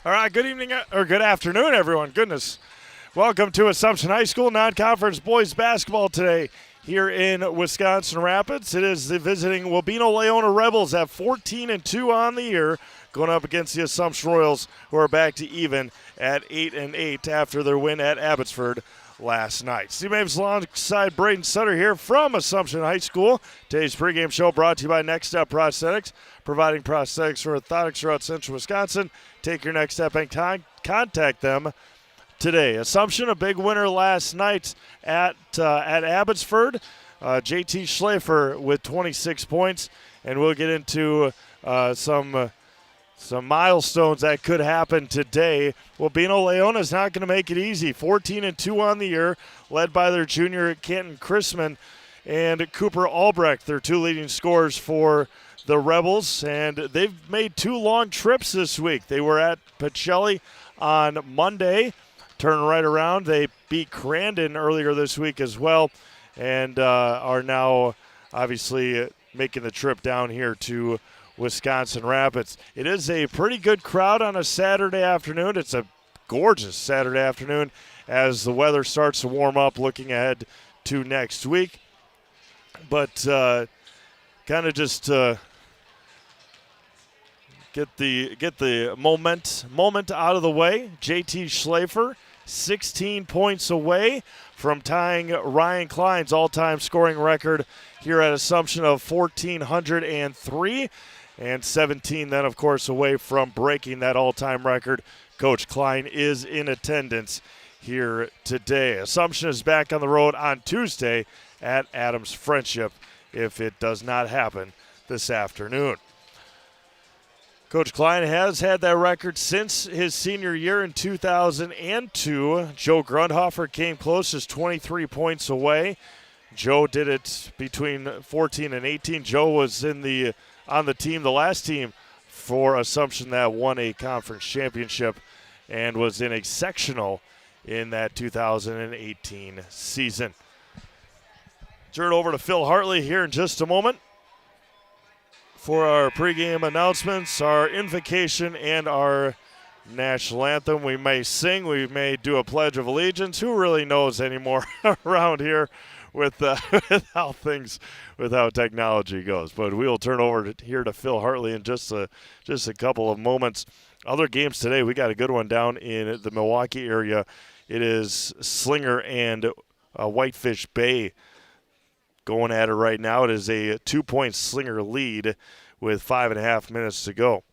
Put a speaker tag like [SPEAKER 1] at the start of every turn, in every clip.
[SPEAKER 1] All right, good evening or good afternoon, everyone. Goodness. Welcome to Assumption High School non-conference boys basketball today here in Wisconsin Rapids. It is the visiting Wabeno Laona Rebels at 14-2 on the year, going up against the Assumption Royals, who are back to even at 8-8 after their win at Abbotsford last night. Steve Mapes alongside Braden Sutter here from Assumption High School. Today's pregame show brought to you by Next Step Prosthetics, providing prosthetics for orthotics throughout central Wisconsin. Take your next step and contact them today. Assumption, a big winner last night at Abbotsford. JT Schlafer with 26 points, and we'll get into some milestones that could happen today. Wabeno Laona is not going to make it easy. 14-2 on the year, led by their junior Canton Chrisman and Cooper Albrecht, their two leading scorers for the Rebels, and they've made two long trips this week. They were at Pacelli on Monday, turn right around. They beat Crandon earlier this week as well, and are now obviously making the trip down here to Wisconsin Rapids. It is a pretty good crowd on a Saturday afternoon. It's a gorgeous Saturday afternoon as the weather starts to warm up, looking ahead to next week. But kind of just get the moment out of the way. JT Schlafer, 16 points away from tying Ryan Klein's all-time scoring record here at Assumption of 1,403, and 17 then, of course, away from breaking that all-time record. Coach Klein is in attendance here today. Assumption is back on the road on Tuesday at Adams Friendship if it does not happen this afternoon. Coach Klein has had that record since his senior year in 2002. Joe Grundhofer came close, just 23 points away. Joe did it between 14 and 18. Joe was on the team, the last team for Assumption that won a conference championship and was in a sectional in that 2018 season. Turn it over to Phil Hartley here in just a moment for our pregame announcements, our invocation, and our national anthem. We may sing, we may do a Pledge of Allegiance. Who really knows anymore around here with how technology goes? But we will turn over here to Phil Hartley in just a couple of moments. Other games today, we got a good one down in the Milwaukee area. It is Slinger and Whitefish Bay going at it right now. It is a 2-point Slinger lead with 5.5 minutes to go.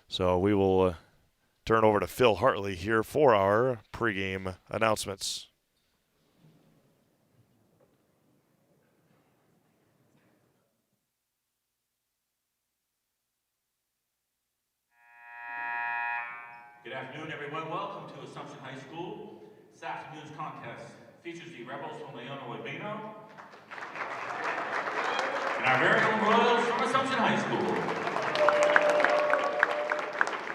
[SPEAKER 1] So we will turn over to Phil Hartley here for our pregame announcements.
[SPEAKER 2] Good afternoon, everyone. Welcome to Assumption High School. This afternoon's contest features the Rebels from Laona Wabeno and our very own Royals from Assumption High School.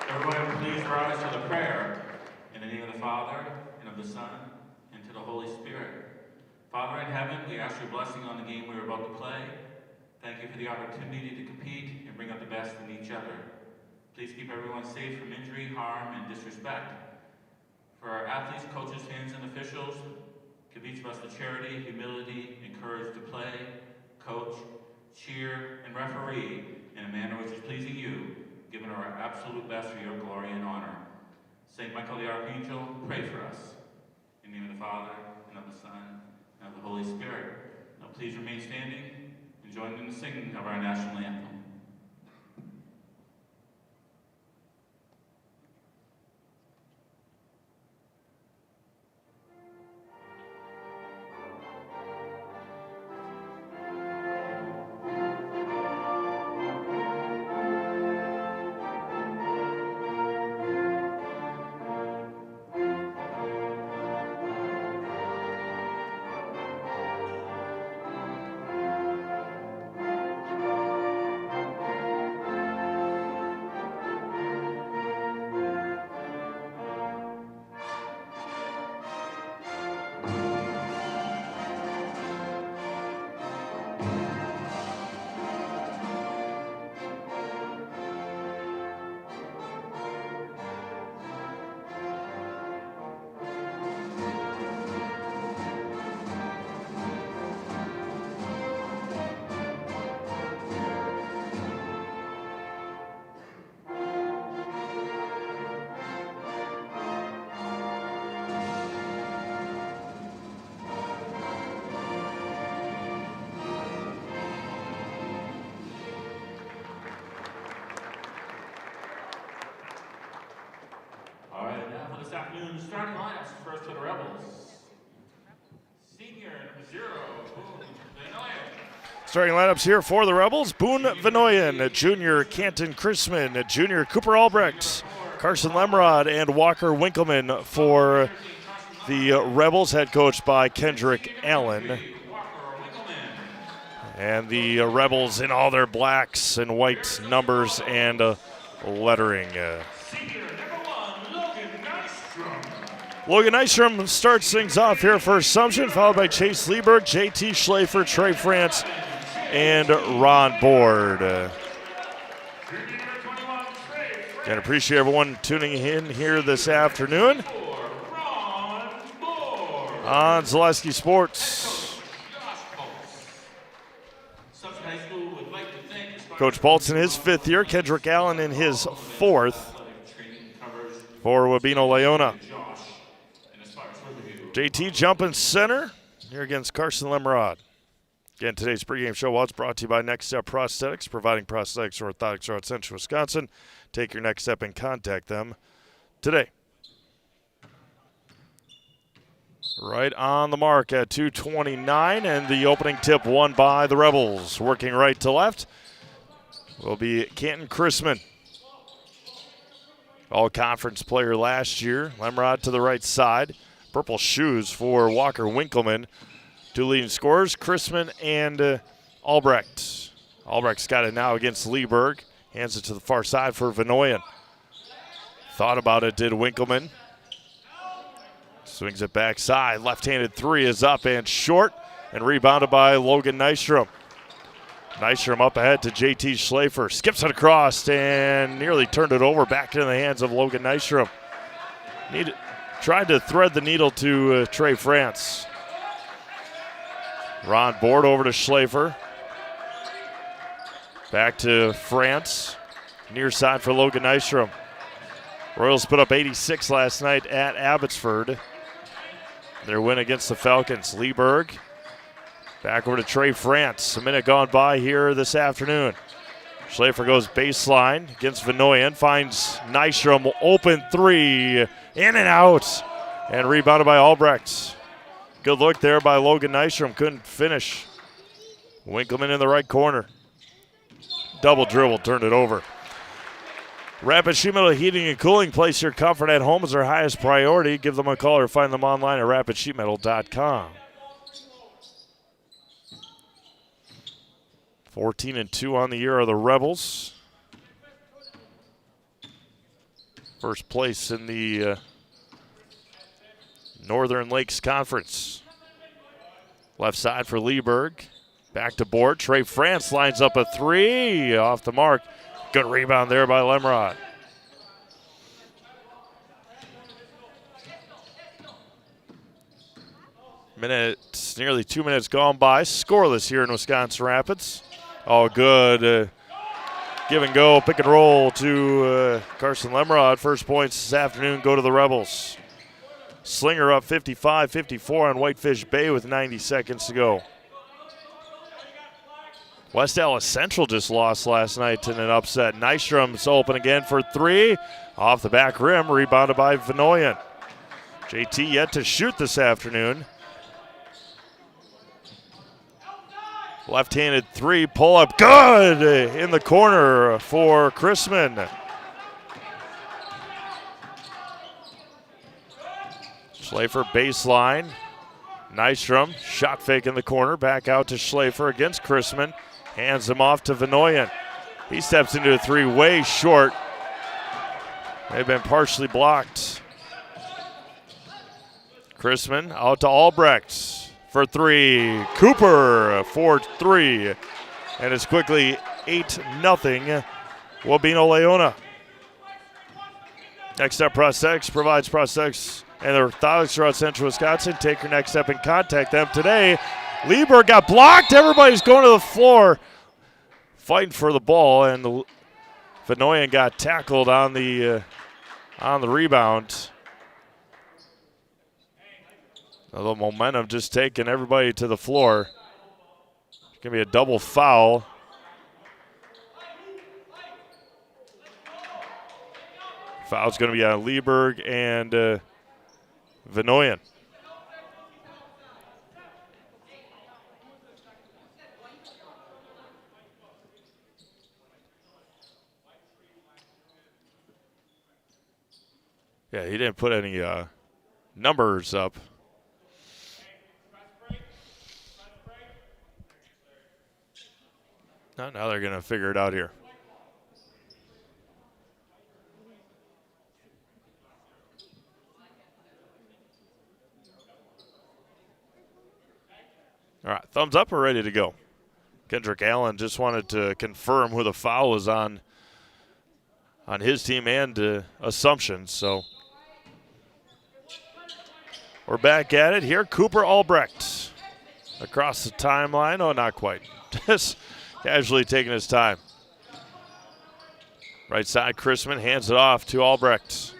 [SPEAKER 2] Everyone, please rise for the prayer. In the name of the Father, and of the Son, and to the Holy Spirit. Father in heaven, we ask your blessing on the game we're about to play. Thank you for the opportunity to compete and bring out the best in each other. Please keep everyone safe from injury, harm, and disrespect. For our athletes, coaches, fans, and officials, give each of us the charity, humility, and courage to play, coach, cheer, and referee in a manner which is pleasing you, giving our absolute best for your glory and honor. Saint Michael the Archangel, pray for us. In the name of the Father, and of the Son, and of the Holy Spirit. Now please remain standing and join in the singing of our national anthem. afternoon starting lineups. First for the Rebels. Senior number 0, Boone Vinoyen.
[SPEAKER 1] Starting lineups here for the Rebels: Boone Vinoyen, junior Canton Chrisman, junior Cooper Albrecht, Carson Lemrod, and Walker Winkleman for the Rebels, head coached by Kendrick Allen. And the Rebels in all their blacks and white numbers and lettering. Logan Nystrom starts things off here for Assumption, followed by Chase Lieberg, JT Schlafer, Trey France, and Ron Board. And appreciate everyone tuning in here this afternoon on Zaleski Sports. Coach Baltz in his 5th year, Kendrick Allen in his 4th for Wabeno Laona. JT jumping center here against Carson Lemrod. Again, today's pregame show was brought to you by Next Step Prosthetics, providing prosthetics and orthotics throughout Central Wisconsin. Take your next step and contact them today. Right on the mark at 2:29, and the opening tip won by the Rebels. Working right to left will be Canton Chrisman. All-conference player last year. Lemrod to the right side. Purple shoes for Walker Winkleman. 2 leading scorers, Chrisman and Albrecht. Albrecht's got it now against Lieberg. Hands it to the far side for Vinoyen. Thought about it, did Winkleman. Swings it backside. Left-handed 3 is up and short, and rebounded by Logan Nystrom. Nystrom up ahead to JT Schlafer. Skips it across and nearly turned it over back into the hands of Logan Nystrom. Tried to thread the needle to Trey France. Ron Board over to Schlafer. Back to France. Near side for Logan Nystrom. Royals put up 86 last night at Abbotsford. Their win against the Falcons. Lieberg back over to Trey France. A minute gone by here this afternoon. Schlafer goes baseline against Vinoyen. Finds Nystrom, open 3. In and out. And rebounded by Albrecht. Good look there by Logan Nystrom. Couldn't finish. Winkleman in the right corner. Double dribble, turned it over. Rapid Sheet Metal Heating and Cooling. Place your comfort at home as our highest priority. Give them a call or find them online at rapidsheetmetal.com. 14-2 on the year are the Rebels. First place in the Northern Lakes Conference. Left side for Lieberg. Back to Board. Trey France lines up a 3 off the mark. Good rebound there by Lemrod. Nearly 2 minutes gone by. Scoreless here in Wisconsin Rapids. All good. Give and go, pick and roll to Carson Lemrod. First points this afternoon go to the Rebels. Slinger up 55-54 on Whitefish Bay with 90 seconds to go. West Allis Central just lost last night in an upset. Nystrom's open again for 3. Off the back rim, rebounded by Vinoyen. JT yet to shoot this afternoon. Left-handed 3, pull up, good in the corner for Chrisman. Schlafer baseline. Nystrom, shot fake in the corner, back out to Schlafer against Chrisman. Hands him off to Vinoyen. He steps into a 3 way short. They've been partially blocked. Chrisman out to Albrecht for 3. Cooper for 3. And it's quickly 8-0 Wabeno Laona. Next Step Prosthetics provides prosthetics and orthotics throughout Central Wisconsin. Take your next step and contact them today. Lieberg got blocked. Everybody's going to the floor fighting for the ball, and Vinoyen got tackled on the rebound. The momentum just taking everybody to the floor. It's going to be a double foul. Foul's going to be on Lieberg and Vinoyan. Yeah, he didn't put any numbers up. Now they're going to figure it out here. All right, thumbs up or ready to go? Kendrick Allen just wanted to confirm who the foul was on his team and Assumption. So we're back at it here. Cooper Albrecht across the timeline. Oh, not quite. Just casually taking his time. Right side, Chrisman hands it off to Albrecht.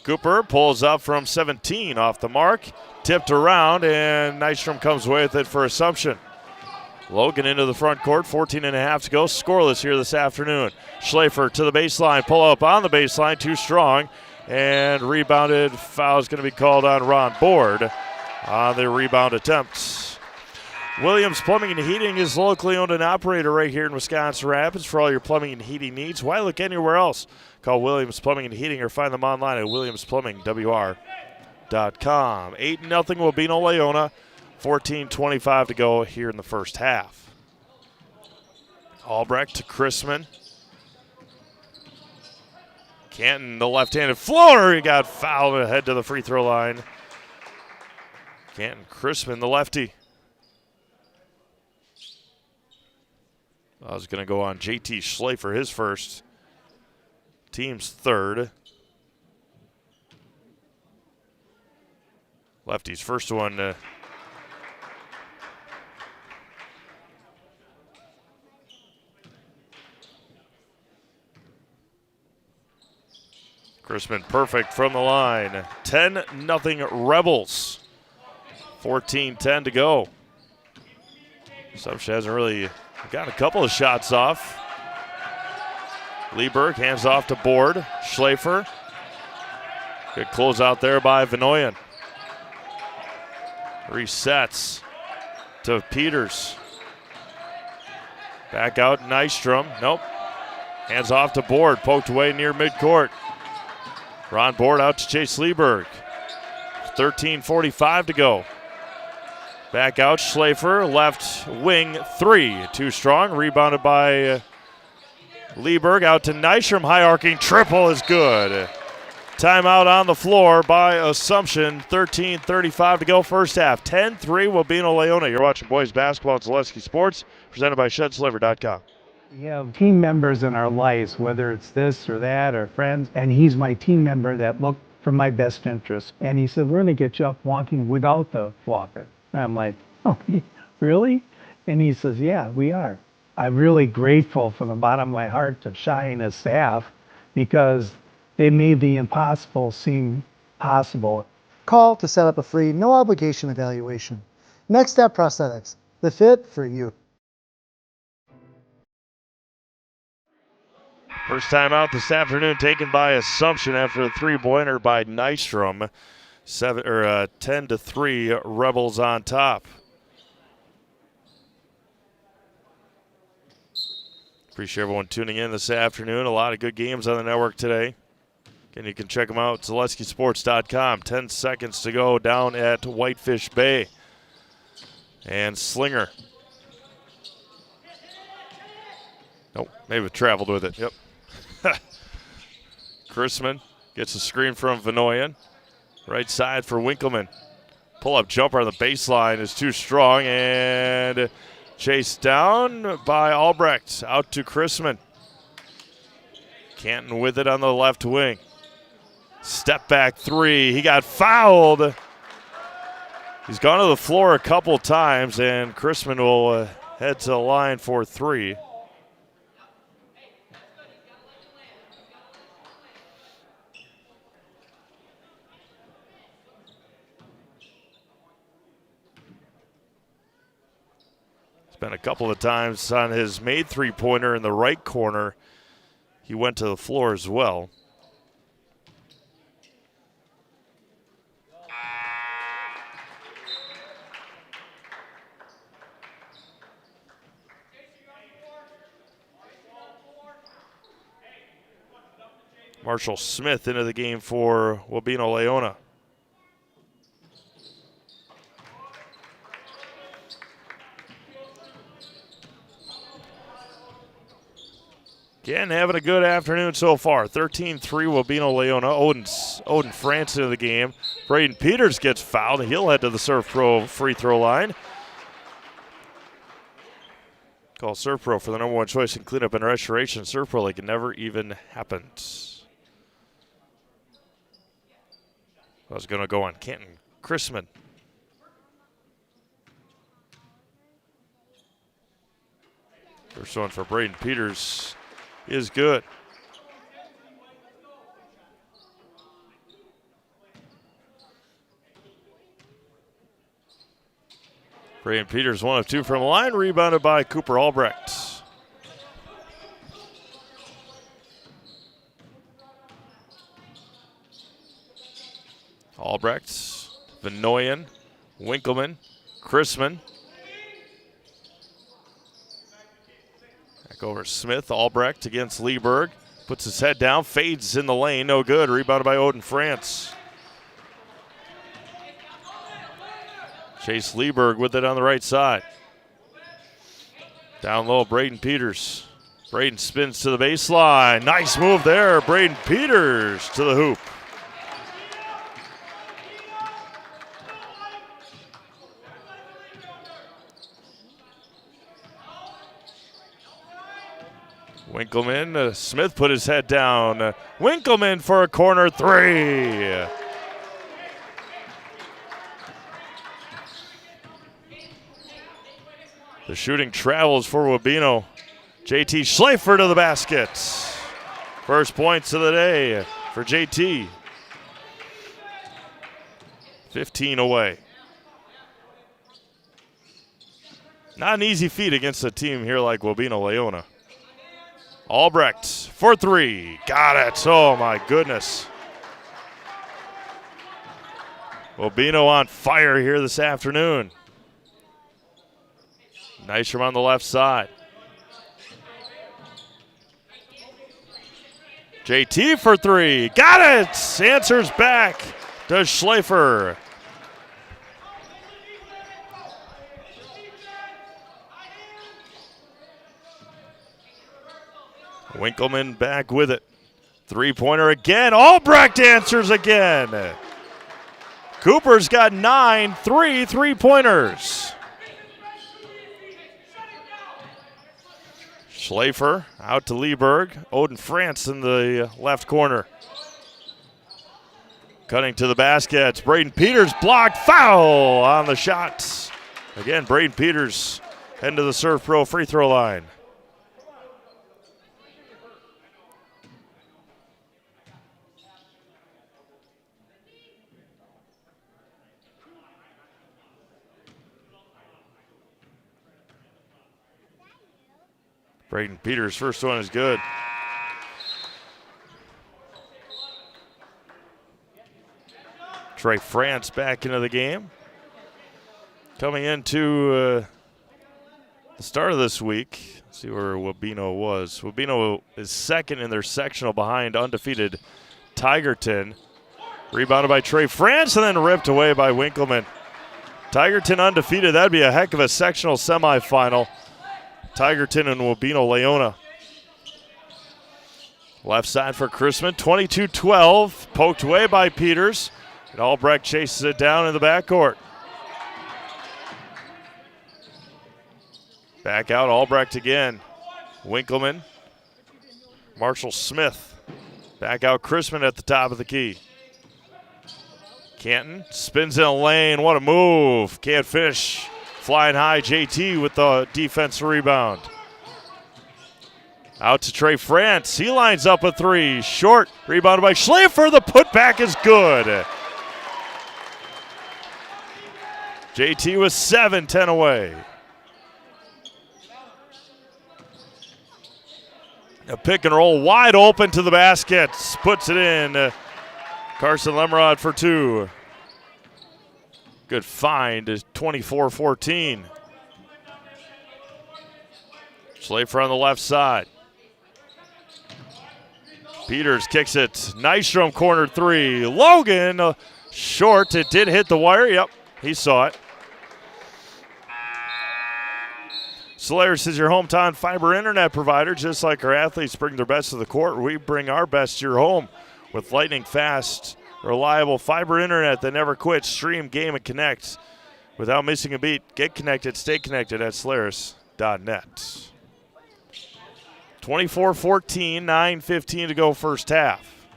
[SPEAKER 1] Cooper pulls up from 17 off the mark. Tipped around, and Nystrom comes away with it for Assumption. Logan into the front court, 14 and a half to go. Scoreless here this afternoon. Schlafer to the baseline, pull up on the baseline, too strong. And rebounded, foul is going to be called on Ron Board on the rebound attempt. Williams Plumbing and Heating is locally owned and operated right here in Wisconsin Rapids for all your plumbing and heating needs. Why look anywhere else? Call Williams Plumbing and Heating or find them online at williamsplumbingwr.com. 8-0 Wabeno Laona. 14:25 to go here in the first half. Albrecht to Chrisman. Canton, the left-handed floater. He got fouled ahead to the free throw line. Canton, Chrisman, the lefty. I was going to go on JT Schlafer, his first. Team's third. Lefty's first one. Chrisman perfect from the line. 10-0 Rebels. 14-10 to go. Assumption hasn't really gotten a couple of shots off. Lieberg hands off to Board. Schlafer. Good closeout there by Vinoyan. Resets to Peters. Back out Nystrom. Nope. Hands off to Board. Poked away near midcourt. Ron Board out to Chase Lieberg. 13:45 to go. Back out Schlafer. Left wing three. Too strong. Rebounded by Lieberg. Out to Nystrom. High arcing triple is good. Timeout on the floor by Assumption. 13:35 to go first half. 10-3 Wabeno Laona. You're watching boys basketball at Zaleski Sports, presented by ShedSliver.com.
[SPEAKER 3] We have team members in our lives, whether it's this or that or friends, and he's my team member that looked for my best interest. And he said, we're going to get you up walking without the walker. And I'm like, oh, really? And he says, yeah, we are. I'm really grateful from the bottom of my heart to Shine and staff because they made the impossible seem possible.
[SPEAKER 4] Call to set up a free, no obligation evaluation. Next Step Prosthetics, the fit for you.
[SPEAKER 1] First time out this afternoon taken by Assumption after a three-pointer by Nystrom. 10-3 Rebels on top. Appreciate everyone tuning in this afternoon. A lot of good games on the network today. Again, you can check them out at ZaleskiSports.com. 10 seconds to go down at Whitefish Bay. And Slinger. Nope, maybe it traveled with it. Yep. Chrisman gets a screen from Vinoyan. Right side for Winkleman. Pull-up jumper on the baseline is too strong and chased down by Albrecht. Out to Chrisman. Canton with it on the left wing. Step back three. He got fouled. He's gone to the floor a couple times, and Chrisman will head to the line for three. Been a couple of times on his made three-pointer in the right corner. He went to the floor as well. Marshall Smith into the game for Wabeno Laona. Again, having a good afternoon so far. 13-3 Wabeno Laona. Odin France into the game. Braden Peters gets fouled. He'll head to the Surf Pro free throw line. Call Surf Pro for the #1 choice in cleanup and restoration. Surf Pro like it never even happened. I was going to go on Canton Chrisman. First one for Braden Peters is good. Braden Peters 1 of 2 from the line, rebounded by Cooper Albrecht. Albrecht, Vinoyan, Winkleman, Chrisman. Back over Smith, Albrecht against Lieberg. Puts his head down, fades in the lane, no good. Rebounded by Odin France. Chase Lieberg with it on the right side. Down low, Braden Peters. Braden spins to the baseline. Nice move there, Braden Peters to the hoop. Winkleman, Smith put his head down. Winkleman for a corner three. The shooting travels for Wabeno. JT Schleifer to the basket. First points of the day for JT. 15 away. Not an easy feat against a team here like Wabeno Laona. Albrecht for three. Got it. Oh, my goodness. Wabeno on fire here this afternoon. Nice from on the left side. JT for three. Got it. Answers back. Does Schleifer. Winkleman back with it. Three-pointer again. Albrecht answers again. Cooper's got 9 three-pointers. Schleifer out to Lieberg. Odin France in the left corner. Cutting to the basket. Braden Peters blocked. Foul on the shots. Again, Braden Peters heading to the Surf Pro free throw line. Braden Peters' first one is good. Trey France back into the game. Coming into the start of this week, let's see where Wabeno was. Wabeno is second in their sectional behind undefeated Tigerton. Rebounded by Trey France and then ripped away by Winkleman. Tigerton undefeated, that'd be a heck of a sectional semifinal. Tigerton and Wabeno Laona. Left side for Chrisman, 22-12. Poked away by Peters. And Albrecht chases it down in the backcourt. Back out, Albrecht again. Winkleman. Marshall Smith. Back out, Chrisman at the top of the key. Canton spins in a lane. What a move. Can't finish. Flying high, JT with the defensive rebound. Out to Trey France. He lines up a three. Short. Rebounded by Schleifer. The putback is good. JT was 7-10 away. A pick and roll wide open to the basket. Puts it in. Carson Lemrod for two. Good find, 24-14. Schleifer on the left side. Peters kicks it. Nystrom corner three. Logan short. It did hit the wire. Yep, he saw it. Solaris is your hometown fiber internet provider. Just like our athletes bring their best to the court, we bring our best to your home with lightning fast, reliable fiber internet that never quits. Stream, game, and connect without missing a beat. Get connected, stay connected at Solaris.net. 24-14, 9:15 to go first half.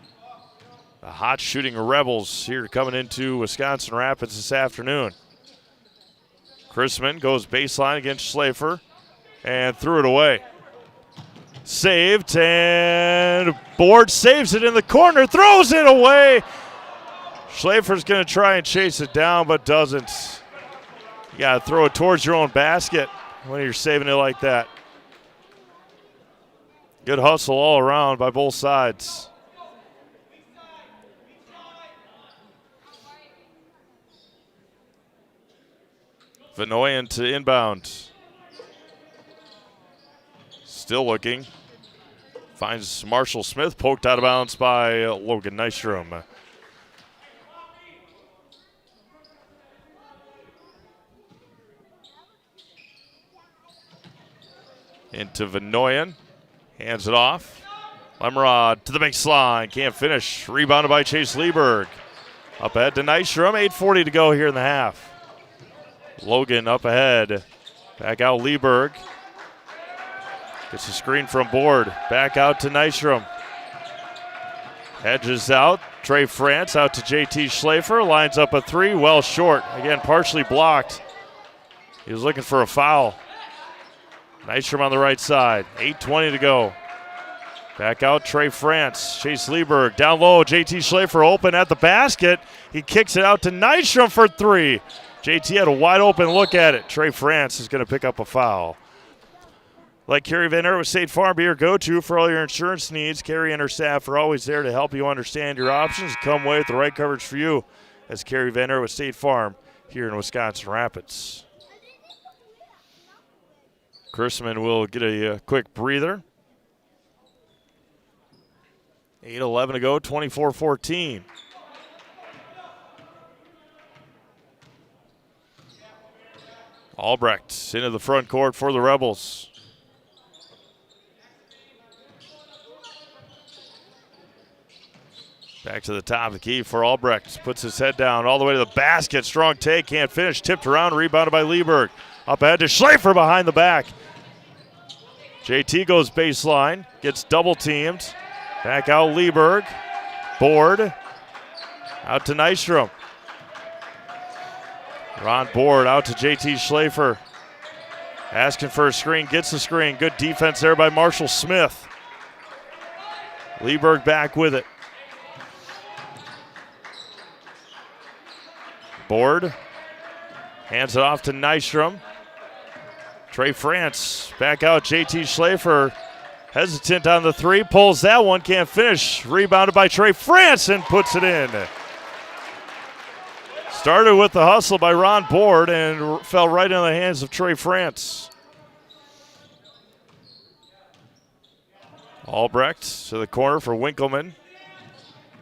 [SPEAKER 1] The hot shooting Rebels here coming into Wisconsin Rapids this afternoon. Chrisman goes baseline against Schlafer and threw it away. Saved, and Board saves it in the corner, throws it away. Schlafer's going to try and chase it down, but doesn't. You got to throw it towards your own basket when you're saving it like that. Good hustle all around by both sides. Vanoyan to inbound. Still looking. Finds Marshall Smith, poked out of bounds by Logan Nystrom. Into Vanoyan. Hands it off. Lemrod to the baseline. Can't finish. Rebounded by Chase Lieberg. Up ahead to Nystrom. 8:40 to go here in the half. Logan up ahead. Back out Lieberg. Gets a screen from Board. Back out to Nystrom. Hedges out. Trey France out to JT Schlafer. Lines up a three. Well short. Again, partially blocked. He was looking for a foul. Nystrom on the right side. 8:20 to go. Back out Trey France. Chase Lieberg down low. JT Schlafer open at the basket. He kicks it out to Nystrom for three. JT had a wide open look at it. Trey France is going to pick up a foul. Like Carrie Van Ert with State Farm, be your go-to for all your insurance needs. Carrie and her staff are always there to help you understand your options. Come away with the right coverage for you. As Carrie Van Ert with State Farm here in Wisconsin Rapids. Chrisman will get a quick breather. 8:11 to go, 24-14. Albrecht into the front court for the Rebels. Back to the top of the key for Albrecht. Puts his head down all the way to the basket. Strong take, can't finish. Tipped around, rebounded by Lieberg. Up ahead to Schlafer behind the back. JT goes baseline, gets double teamed. Back out Lieberg. Board. Out to Nystrom. Ron Board out to JT Schlafer. Asking for a screen, gets the screen. Good defense there by Marshall Smith. Lieberg back with it. Board. Hands it off to Nystrom. Trey France back out. JT Schlafer hesitant on the three. Pulls that one. Can't finish. Rebounded by Trey France and puts it in. Started with the hustle by Ron Board and fell right in the hands of Trey France. Albrecht to the corner for Winkleman.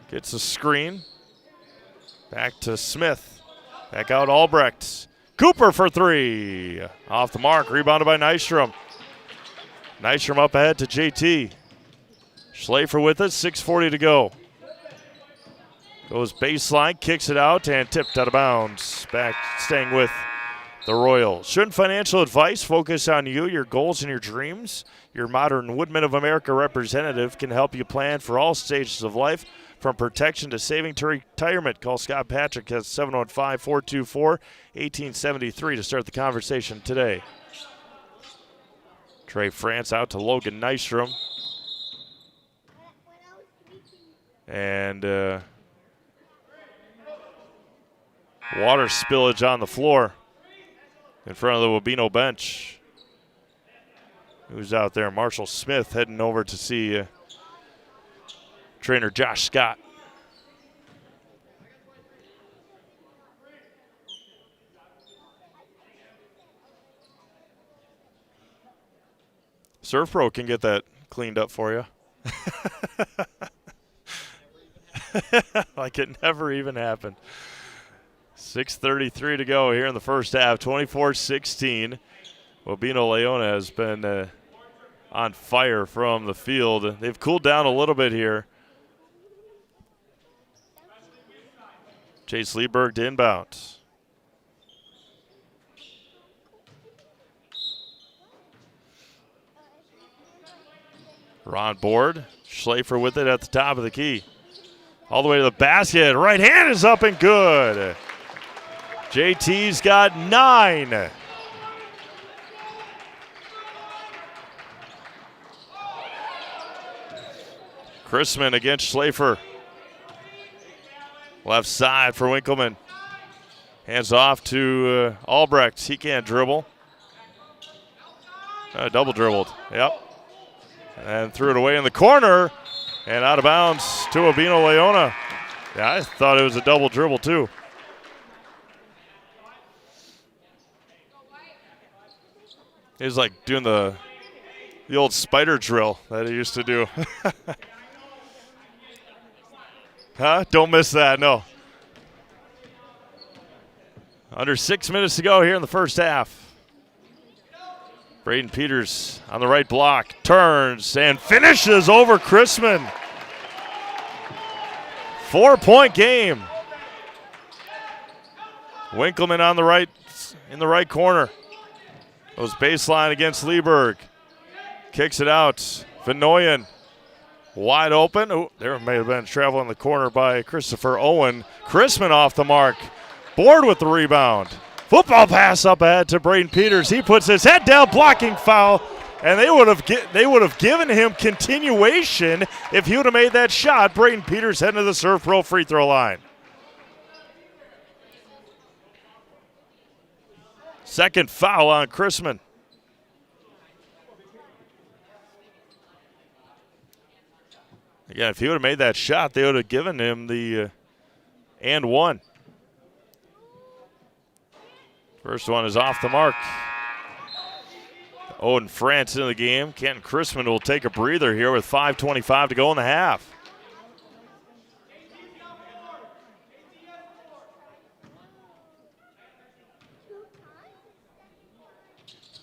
[SPEAKER 1] Gets a screen. Back to Smith. Back out Albrecht. Cooper for three. Off the mark. Rebounded by Nystrom. Nystrom up ahead to JT. Schlafer with it. 6:40 to go. Goes baseline, kicks it out, and tipped out of bounds. Back, staying with the Royals. Shouldn't financial advice focus on you, your goals, and your dreams? Your Modern Woodmen of America representative can help you plan for all stages of life, from protection to saving to retirement. Call Scott Patrick at 715-424-1873 to start the conversation today. Trey France out to Logan Nystrom. And water spillage on the floor in front of the Wabeno bench. Who's out there? Marshall Smith heading over to see trainer Josh Scott. Surf Pro can get that cleaned up for you. Like it never even happened. 6:33 to go here in the first half, 24-16. Wabeno Laona has been on fire from the field. They've cooled down a little bit here. Chase Lieberg to inbound. Ron Board, Schlafer with it at the top of the key. All the way to the basket. Right hand is up and good. JT's got 9. Chrisman against Schlafer. Left side for Winkleman. Hands off to Albrecht. He can't dribble. Double dribbled. Yep. And threw it away in the corner. And out of bounds to Wabeno Laona. Yeah, I thought it was a double dribble too. He was like doing the old spider drill that he used to do. Huh? Don't miss that, no. Under 6 minutes to go here in the first half. Braden Peters on the right block, turns and finishes over Chrisman. 4-point game. Winkleman on the right, in the right corner. Goes baseline against Lieberg. Kicks it out. Vinoyen wide open. Oh, there may have been travel in the corner by Christopher Owen. Chrisman off the mark. Board with the rebound. Football pass up ahead to Braden Peters. He puts his head down, blocking foul, and they would have given him continuation if he would have made that shot. Braden Peters heading to the Surf Pro free throw line. Second foul on Chrisman. Again, if he would have made that shot, they would have given him the and one. First one is off the mark. Owen France in the game. Kenton Chrisman will take a breather here with 5:25 to go in the half.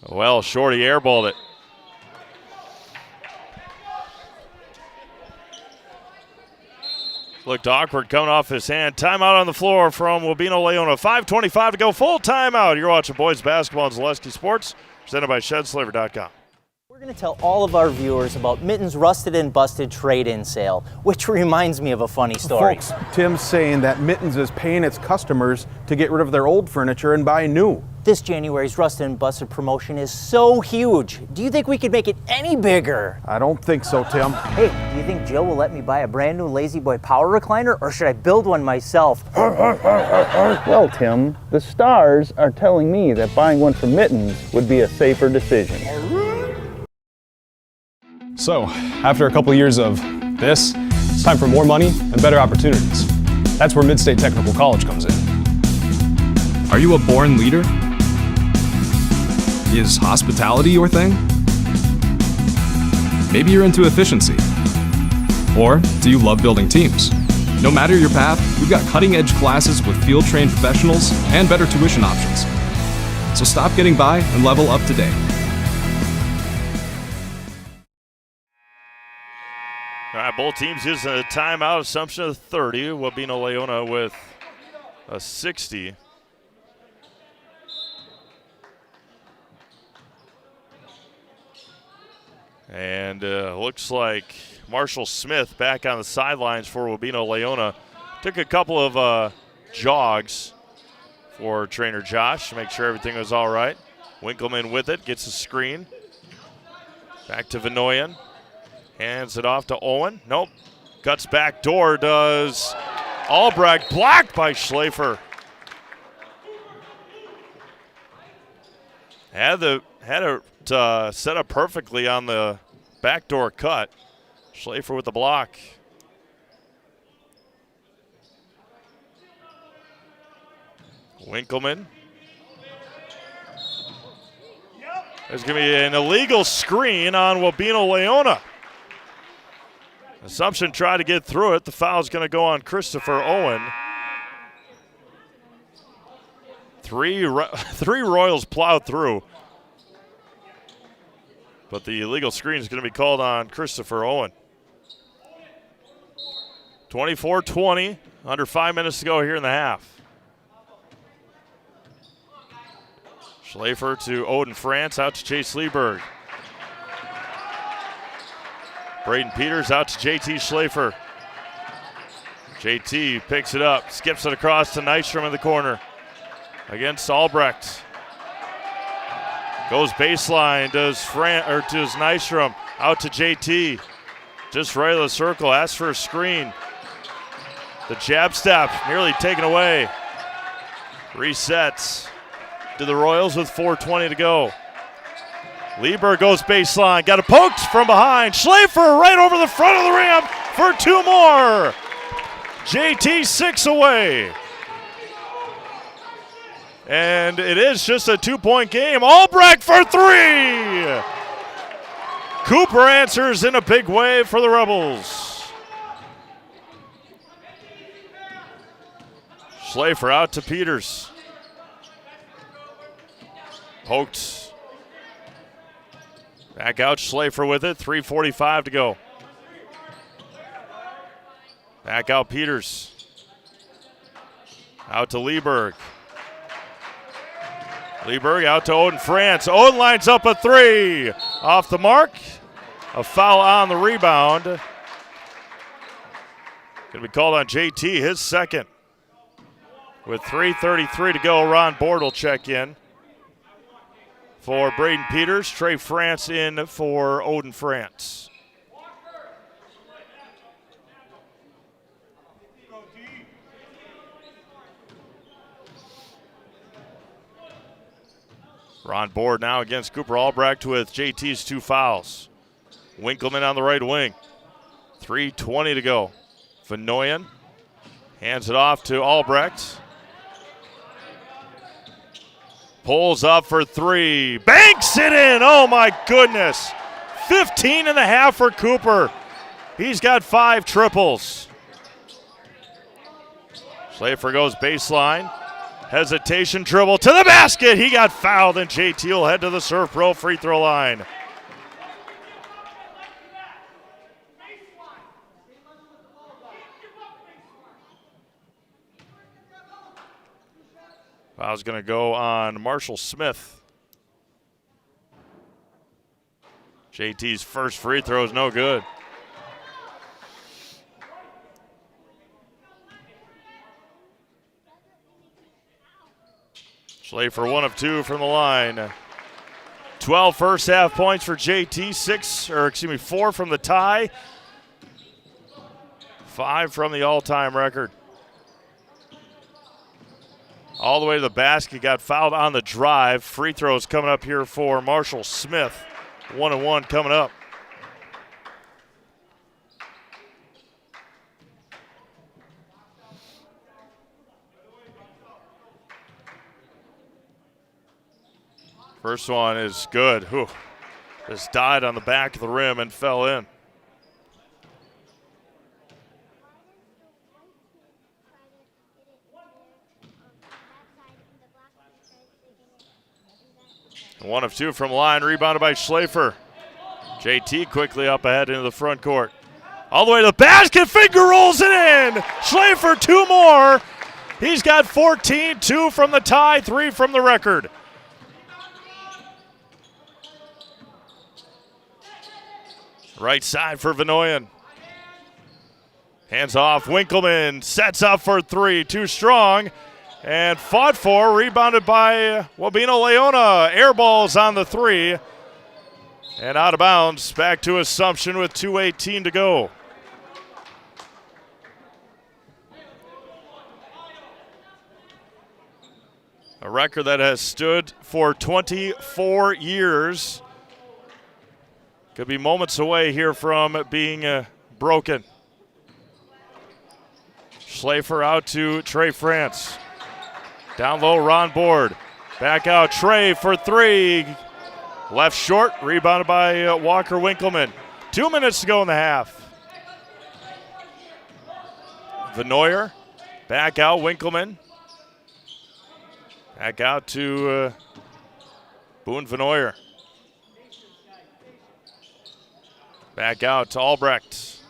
[SPEAKER 1] Well, Shorty airballed it. Looked awkward coming off his hand. Timeout on the floor from Wabeno Laona. 5:25 to go. Full timeout. You're watching boys basketball on Zaleski Sports, presented by ShedSlaver.com.
[SPEAKER 5] We're going to tell all of our viewers about Mitten's Rusted and Busted trade-in sale, which reminds me of a funny story.
[SPEAKER 6] Folks, Tim's saying that Mittens is paying its customers to get rid of their old furniture and buy new.
[SPEAKER 5] This January's Rusted and Busted promotion is so huge. Do you think we could make it any bigger?
[SPEAKER 6] I don't think so, Tim.
[SPEAKER 5] Hey, do you think Jill will let me buy a brand new Lazy Boy power recliner, or should I build one myself?
[SPEAKER 7] Well, Tim, the stars are telling me that buying one from Mittens would be a safer decision.
[SPEAKER 8] So, after a couple years of this, it's time for more money and better opportunities. That's where Mid-State Technical College comes in.
[SPEAKER 9] Are you a born leader? Is hospitality your thing? Maybe you're into efficiency. Or do you love building teams? No matter your path, we've got cutting-edge classes with field-trained professionals and better tuition options. So stop getting by and level up today.
[SPEAKER 1] All right, both teams using a timeout, assumption of 30. Wabeno Laona with a 60. And looks like Marshall Smith back on the sidelines for Wabeno Laona. Took a couple of jogs for trainer Josh to make sure everything was all right. Winkleman with it, gets a screen. Back to Vinoyen. Hands it off to Owen. Nope. Cuts back door, does Albrecht. Blocked by Schlafer. Had it set up perfectly on the backdoor cut. Schlafer with the block. Winkleman. There's going to be an illegal screen on Wabeno Laona. Assumption tried to get through it. The foul's going to go on Christopher Owen. Three Royals plowed through. But the illegal screen is going to be called on Christopher Owen. 24-20, under 5 minutes to go here in the half. Schlafer to Odin France, out to Chase Lieberg. Braden Peters out to JT Schlafer. JT picks it up, skips it across to Nystrom in the corner against Albrecht. Goes baseline, does Nystrom, out to JT. Just right of the circle, asks for a screen. The jab step nearly taken away. Resets to the Royals with 4:20 to go. Lieber goes baseline, got it poked from behind. Schlafer right over the front of the rim for two more. JT 6 away. And it is just a 2-point game. Albrecht for three. Cooper answers in a big way for the Rebels. Schlafer out to Peters. Poked. Back out Schlafer with it. 3:45 to go. Back out Peters. Out to Lieberg. Lieberg out to Odin France. Odin lines up a three. Off the mark. A foul on the rebound. Going to be called on JT, his second. With 3:33 to go, Ron Board will check in for Braden Peters. Trey France in for Odin France. Ron Board now against Cooper Albrecht with JT's two fouls. Winkleman on the right wing. 3:20 to go. Vanoyan hands it off to Albrecht. Pulls up for three. Banks it in. Oh, my goodness. 15 and a half for Cooper. He's got 5 triples. Schlafer goes baseline. Hesitation dribble to the basket. He got fouled, and JT will head to the Surf Pro free throw line. Foul's going to go on Marshall Smith. JT's first free throw is no good. Schlafer 1 of 2 from the line. 12 first half points for JT, 4 from the tie. 5 from the all-time record. All the way to the basket, got fouled on the drive. Free throws coming up here for Marshall Smith. 1-1 coming up. First one is good. Whew. Just died on the back of the rim and fell in. One of 2 from line, rebounded by Schlafer. JT quickly up ahead into the front court. All the way to the basket, finger rolls it in. Schlafer 2 more. He's got 14, 2 from the tie, 3 from the record. Right side for Vanoyan. Hands off, Winkleman sets up for 3, too strong. And fought for, rebounded by Wabeno Laona. Air balls on the 3. And out of bounds, back to Assumption with 2:18 to go. A record that has stood for 24 years. Could be moments away here from being broken. Schlafer out to Trey France. Down low, Ron Board. Back out, Trey for 3. Left short, rebounded by Walker Winkleman. 2 minutes to go in the half. Vanoyer. Back out, Winkleman. Back out to Boone Vanoyer. Back out to Albrecht.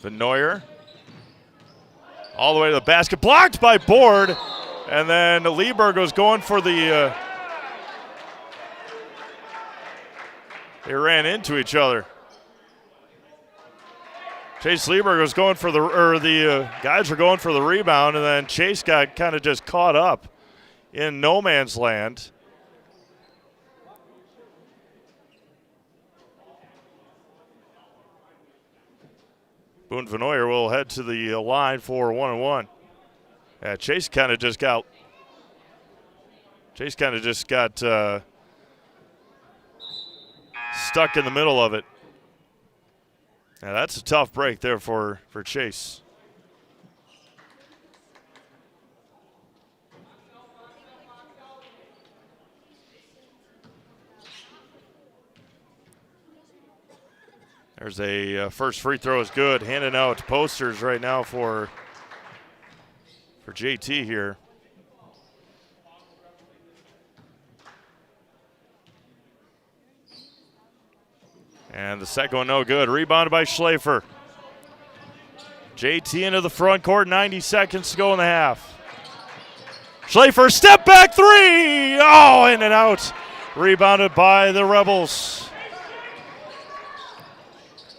[SPEAKER 1] Vanoyer. All the way to the basket. Blocked by Board. And then Lieberg was going for the... they ran into each other. Chase Lieberg was going for the guys were going for the rebound, and then Chase got kind of just caught up in no man's land. Boone Vanoyer will head to the line for 1-and-1. Yeah, Chase kind of just got stuck in the middle of it. Now that's a tough break there for Chase. There's a first free throw is good. Handing out posters right now for JT here. And the second one no good. Rebounded by Schlafer. JT into the front court, 90 seconds to go in the half. Schlafer, step back three! Oh, in and out. Rebounded by the Rebels.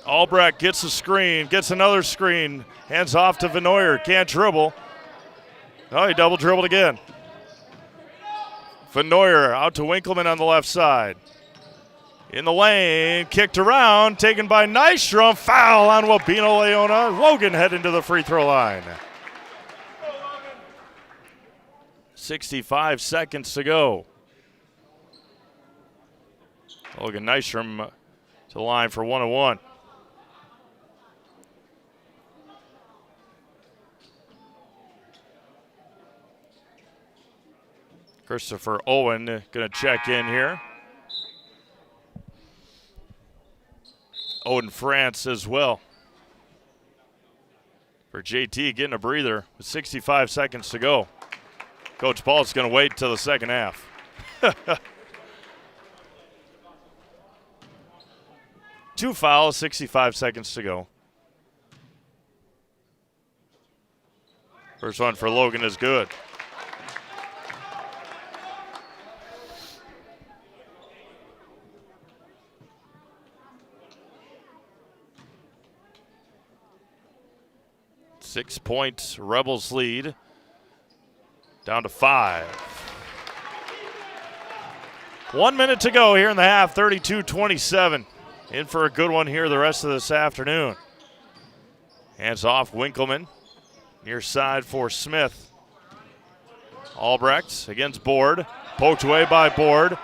[SPEAKER 1] Albrecht gets a screen, gets another screen. Hands off to Vanoyer, can't dribble. Oh, he double dribbled again. Vanoyer out to Winkleman on the left side. In the lane, kicked around, taken by Nystrom. Foul on Wabeno Laona. Logan heading to the free throw line. 65 seconds to go. Logan Nystrom to the line for 1-and-1. Christopher Owen going to check in here. Owen France as well. For JT getting a breather with 65 seconds to go. Coach Paul's going to wait until the second half. Two fouls, 65 seconds to go. First one for Logan is good. Six-point Rebels lead, down to 5. 1 minute to go here in the half, 32-27. In for a good one here the rest of this afternoon. Hands off Winkleman, near side for Smith. Albrecht against Board, poked away by Board.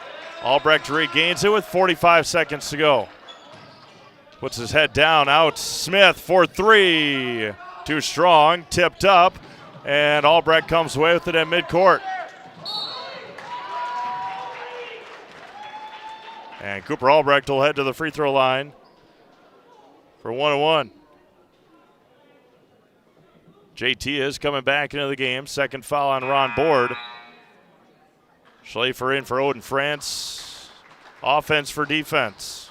[SPEAKER 1] Albrecht regains it with 45 seconds to go. Puts his head down, out Smith for three. Too strong, tipped up, and Albrecht comes away with it at midcourt. And Cooper Albrecht will head to the free throw line for 1-and-1. JT is coming back into the game. Second foul on Ron Board. Schlafer in for Odin France. Offense for defense.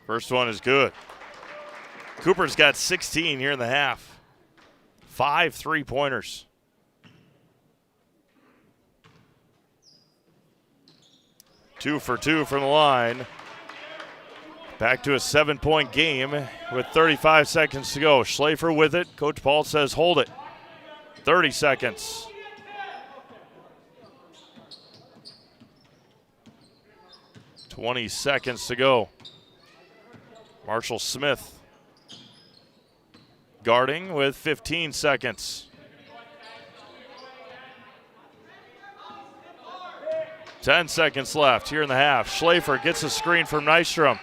[SPEAKER 1] First one is good. Cooper's got 16 here in the half. 5 3-pointers. Two for two from the line. Back to a 7-point game with 35 seconds to go. Schlafer with it. Coach Paul says hold it. 30 seconds. $20 seconds to go. Marshall Smith guarding with 15 seconds. 10 seconds left here in the half. Schlafer gets a screen from Nystrom.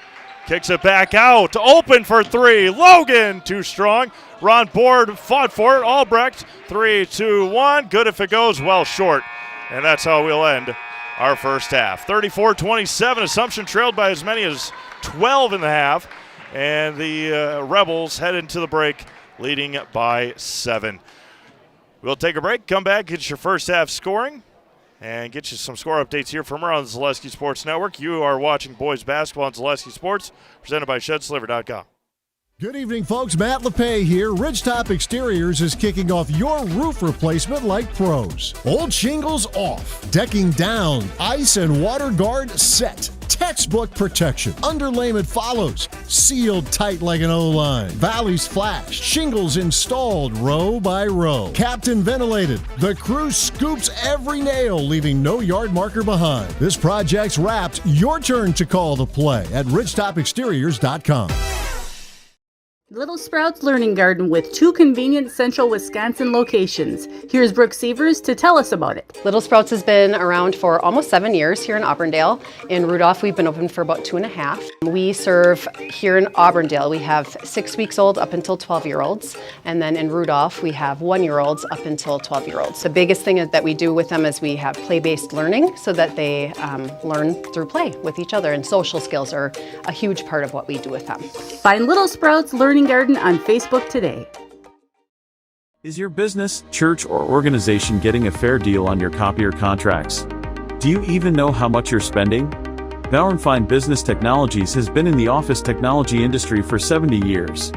[SPEAKER 1] Kicks it back out. Open for three. Logan too strong. Ron Board fought for it. Albrecht 3, 2, 1. Good if it goes. Well short. And that's how we'll end our first half. 34-27, Assumption trailed by as many as 12 in the half, and the Rebels head into the break leading by 7. We'll take a break, come back, get your first half scoring, and get you some score updates here from around the Zaleski Sports Network. You are watching boys basketball on Zaleski Sports, presented by ShedSliver.com.
[SPEAKER 10] Good evening, folks. Matt LePay here. Ridgetop Exteriors is kicking off your roof replacement like pros. Old shingles off, decking down, ice and water guard set. Textbook protection. Underlayment follows. Sealed tight like an O-line. Valleys flashed. Shingles installed row by row. Captain ventilated. The crew scoops every nail, leaving no yard marker behind. This project's wrapped. Your turn to call the play at ridgetopexteriors.com.
[SPEAKER 11] Little Sprouts Learning Garden with 2 convenient central Wisconsin locations. Here's Brooke Sievers to tell us about it.
[SPEAKER 12] Little Sprouts has been around for almost 7 years here in Auburndale. In Rudolph, we've been open for about 2.5. We serve here in Auburndale. We have 6 weeks old up until 12-year-olds. And then in Rudolph, we have 1-year-olds up until 12-year-olds. The biggest thing that we do with them is we have play-based learning so that they learn through play with each other. And social skills are a huge part of what we do with them.
[SPEAKER 11] Find Little Sprouts Learning Garden on Facebook today.
[SPEAKER 13] Is your business, church, or organization getting a fair deal on your copier contracts? Do you even know how much you're spending? Bauer & Fine Business Technologies has been in the office technology industry for 70 years.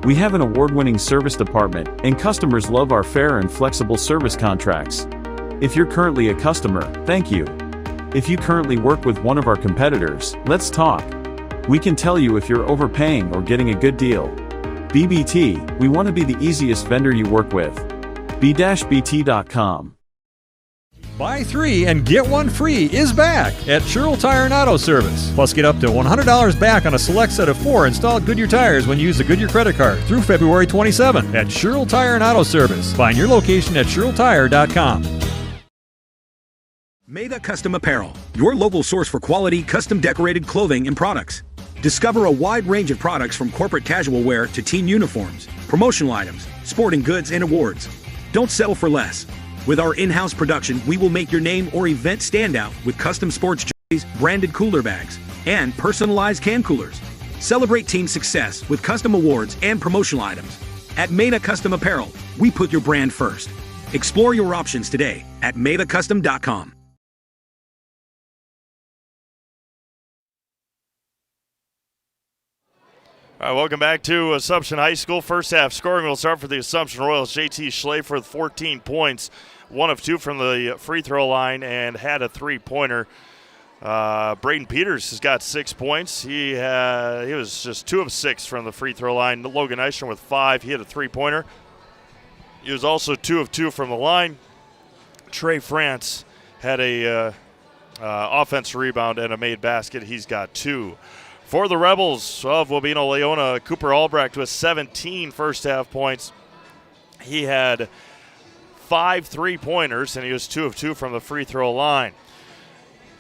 [SPEAKER 13] We have an award-winning service department, and customers love our fair and flexible service contracts. If you're currently a customer, thank you. If you currently work with one of our competitors, let's talk. We can tell you if you're overpaying or getting a good deal. BBT, we want to be the easiest vendor you work with. b-bt.com.
[SPEAKER 14] Buy 3 and get 1 free is back at Sherrill Tire and Auto Service. Plus, get up to $100 back on a select set of 4 installed Goodyear tires when you use the Goodyear credit card through February 27 at Sherrill Tire and Auto Service. Find your location at SherrillTire.com.
[SPEAKER 15] Maida Custom Apparel, your local source for quality, custom decorated clothing and products. Discover a wide range of products from corporate casual wear to team uniforms, promotional items, sporting goods, and awards. Don't settle for less. With our in-house production, we will make your name or event stand out with custom sports jerseys, branded cooler bags, and personalized can coolers. Celebrate team success with custom awards and promotional items. At Maida Custom Apparel, we put your brand first. Explore your options today at MaidaCustom.com.
[SPEAKER 1] All right, welcome back to Assumption High School. First half scoring will start for the Assumption Royals. JT Schlafer with 14 points, 1 of 2 from the free throw line, and had a three-pointer. Braden Peters has got 6 points. He was just 2 of 6 from the free throw line. Logan Eichner with 5. He had a three-pointer. He was also 2 of 2 from the line. Trey France had a offensive rebound and a made basket. He's got 2. For the Rebels of Wabeno Laona, Cooper Albrecht with 17 first half points. He had 5 3-pointers, and he was 2 of 2 from the free throw line.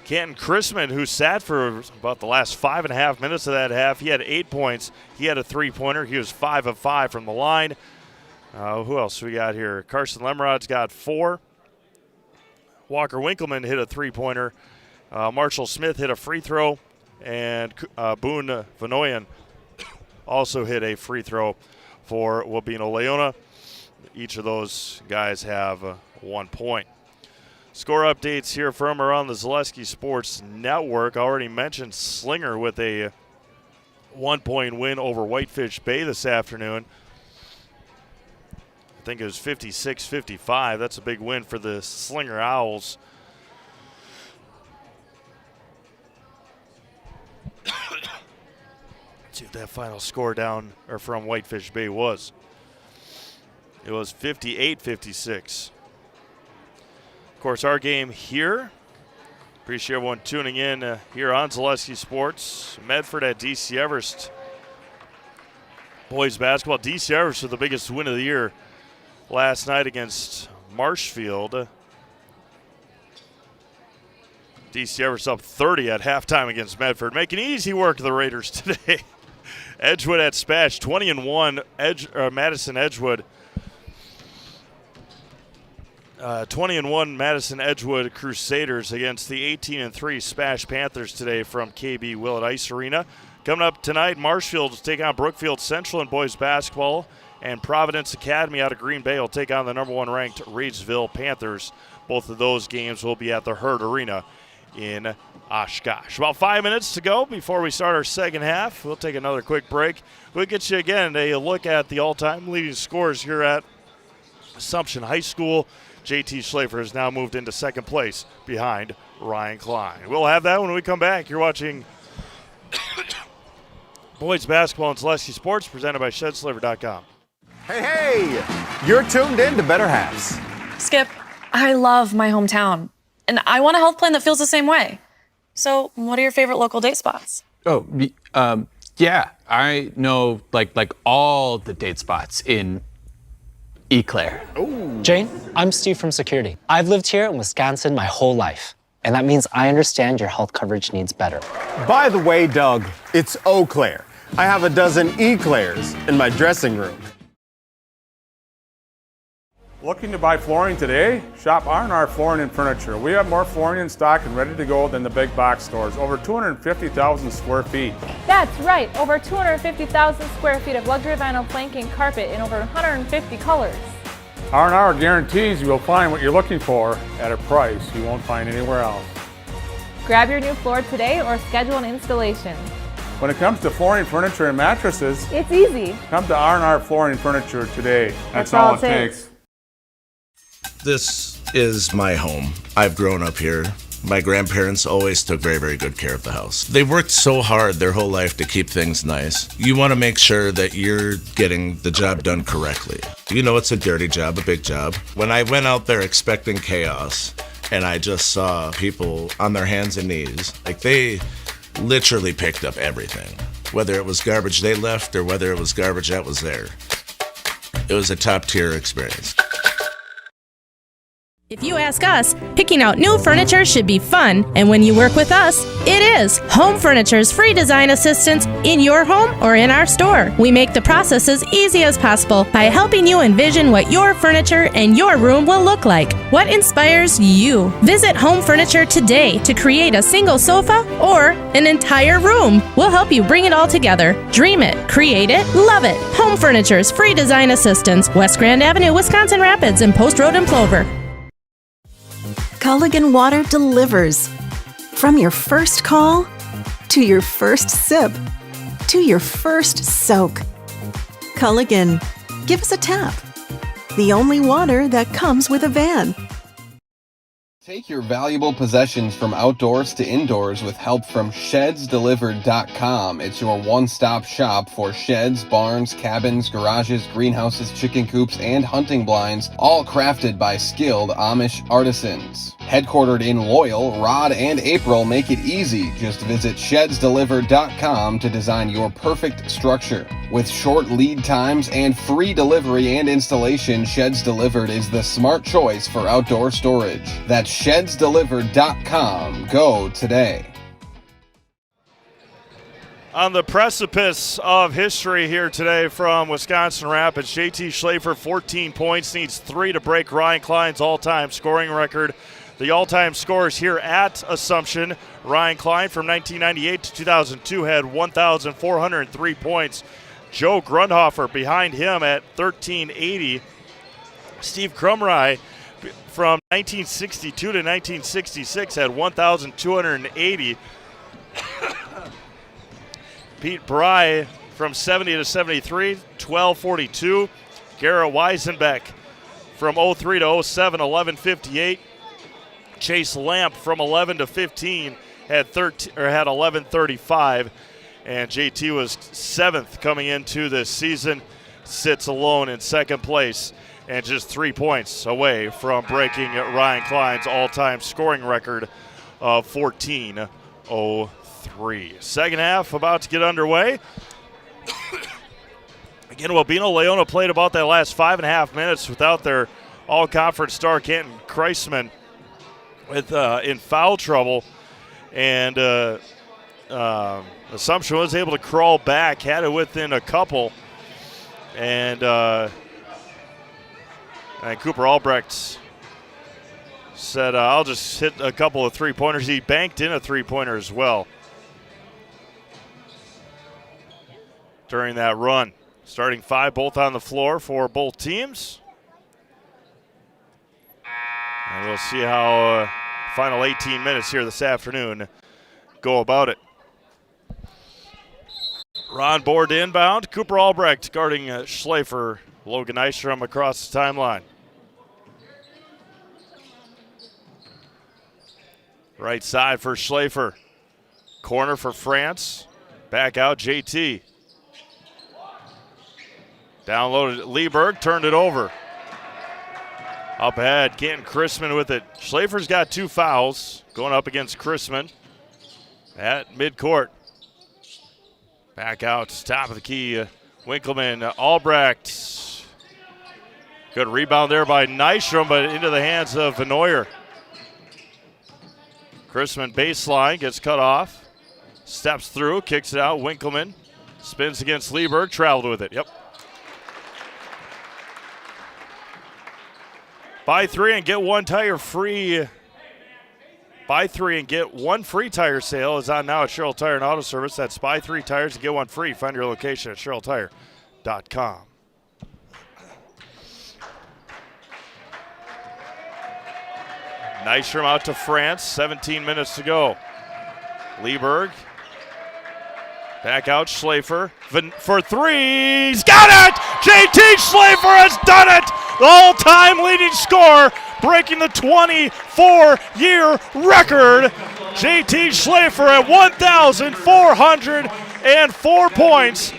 [SPEAKER 1] Canton Chrisman, who sat for about the last 5.5 minutes of that half, he had 8 points. He had a 3-pointer. He was 5 of 5 from the line. Who else we got here? Carson Lemrod's got 4. Walker Winkleman hit a 3-pointer. Marshall Smith hit a free throw. And Boone Vanoyan also hit a free throw for Wabeno Laona. Each of those guys have 1 point. Score updates here from around the Zaleski Sports Network. I already mentioned Slinger with a 1-point win over Whitefish Bay this afternoon. I think it was 56-55. That's a big win for the Slinger Owls. See what that final score down or from Whitefish Bay was. It was 58-56. Of course, our game here. Appreciate everyone tuning in here on Zaleski Sports. Medford at DC Everest. Boys basketball. DC Everest with the biggest win of the year last night against Marshfield. DC Everest up 30 at halftime against Medford, making easy work of the Raiders today. Edgewood at Spatch, 20-1. Madison Edgewood 20-1 Madison Edgewood Crusaders against the 18-3 Smash Panthers today from KB Willett Ice Arena. Coming up tonight, Marshfield will take on Brookfield Central in boys basketball, and Providence Academy out of Green Bay will take on the number 1 ranked Reidsville Panthers. Both of those games will be at the Herd Arena in Oshkosh. About 5 minutes to go before we start our second half. We'll take another quick break. We'll get you again a look at the all-time leading scorers here at Assumption High School. JT Schlafer has now moved into second place behind Ryan Klein. We'll have that when we come back. You're watching boys basketball and Celestia Sports presented by ShedSliver.com.
[SPEAKER 6] Hey, you're tuned in to Better Halves.
[SPEAKER 16] Skip, I love my hometown, and I want a health plan that feels the same way. So, what are your favorite local date spots?
[SPEAKER 17] Oh, yeah, I know like all the date spots in Eau Claire.
[SPEAKER 18] Jane, I'm Steve from security. I've lived here in Wisconsin my whole life, and that means I understand your health coverage needs better.
[SPEAKER 6] By the way, Doug, it's Eau Claire. I have a dozen Eclairs in my dressing room.
[SPEAKER 19] Looking to buy flooring today? Shop R&R Flooring and Furniture. We have more flooring in stock and ready to go than the big box stores. Over 250,000 square feet.
[SPEAKER 20] That's right, over 250,000 square feet of luxury vinyl planking carpet in over 150 colors.
[SPEAKER 19] R&R guarantees you will find what you're looking for at a price you won't find anywhere else.
[SPEAKER 20] Grab your new floor today or schedule an installation.
[SPEAKER 19] When it comes to flooring, furniture, and mattresses,
[SPEAKER 20] it's easy.
[SPEAKER 19] Come to R&R Flooring and Furniture today. That's all it takes.
[SPEAKER 21] This is my home. I've grown up here. My grandparents always took very, very good care of the house. They've worked so hard their whole life to keep things nice. You want to make sure that you're getting the job done correctly. You know it's a dirty job, a big job. When I went out there expecting chaos, and I just saw people on their hands and knees, like they literally picked up everything. Whether it was garbage they left or whether it was garbage that was there. It was a top-tier experience.
[SPEAKER 22] If you ask us, picking out new furniture should be fun, and when you work with us, it is. Home Furniture's free design assistance in your home or in our store. We make the process as easy as possible by helping you envision what your furniture and your room will look like. What inspires you? Visit Home Furniture today to create a single sofa or an entire room. We'll help you bring it all together. Dream it, create it, love it. Home Furniture's free design assistance, West Grand Avenue, Wisconsin Rapids, and Post Road in Plover.
[SPEAKER 23] Culligan Water delivers. From your first call, to your first sip, to your first soak. Culligan, give us a tap. The only water that comes with a van.
[SPEAKER 24] Take your valuable possessions from outdoors to indoors with help from ShedsDelivered.com. It's your one-stop shop for sheds, barns, cabins, garages, greenhouses, chicken coops, and hunting blinds, all crafted by skilled Amish artisans. Headquartered in Loyal, Rod and April make it easy. Just visit ShedsDelivered.com to design your perfect structure. With short lead times and free delivery and installation, Sheds Delivered is the smart choice for outdoor storage. That's ShedsDelivered.com. Go today.
[SPEAKER 1] On the precipice of history here today from Wisconsin Rapids, JT Schlafer, 14 points, needs 3 to break Ryan Klein's all-time scoring record. The all-time scorers here at Assumption, Ryan Klein from 1998 to 2002 had 1,403 points. Joe Grundhofer behind him at 1,380. Steve Krumrye from 1962 to 1966 had 1,280. Pete Bry from 70 to 73, 1,242. Garrett Weisenbeck from 03 to 07, 1,158. Chase Lamp from 11 to 15 had 1135, and JT was 7th coming into this season, sits alone in second place and just 3 points away from breaking Ryan Klein's all-time scoring record of 14:03. Second half about to get underway. Again, Wabeno Laona played about that last 5.5 minutes without their all-conference star Canton Kreisman with in foul trouble, and Assumption was able to crawl back, had it within a couple, and Cooper Albrecht said, I'll just hit a couple of three-pointers. He banked in a three-pointer as well during that run. Starting five, both on the floor for both teams. And we'll see how final 18 minutes here this afternoon go about it. Ron Board inbound. Cooper Albrecht guarding Schleifer. Logan Nystrom across the timeline. Right side for Schleifer. Corner for France. Back out JT. Downloaded Lieberg, turned it over. Up ahead, Canton Chrisman with it. Schleifer's got 2 fouls going up against Chrisman at midcourt. Back out, top of the key, Winkleman, Albrecht. Good rebound there by Nystrom, but into the hands of Vanoyer. Chrisman baseline, gets cut off. Steps through, kicks it out, Winkleman. Spins against Lieberg, traveled with it, yep. Buy 3 and get 1 tire free. Buy 3 and get 1 free tire sale is on now at Sherrill Tire and Auto Service. That's buy 3 tires and get 1 free. Find your location at SherrillTire.com. Nystrom out to France. 17 minutes to go. Lieberg. Back out Schleifer for 3. He's got it! JT Schleifer has done it! The all-time leading scorer, breaking the 24-year record. JT Schleifer at 1,404 points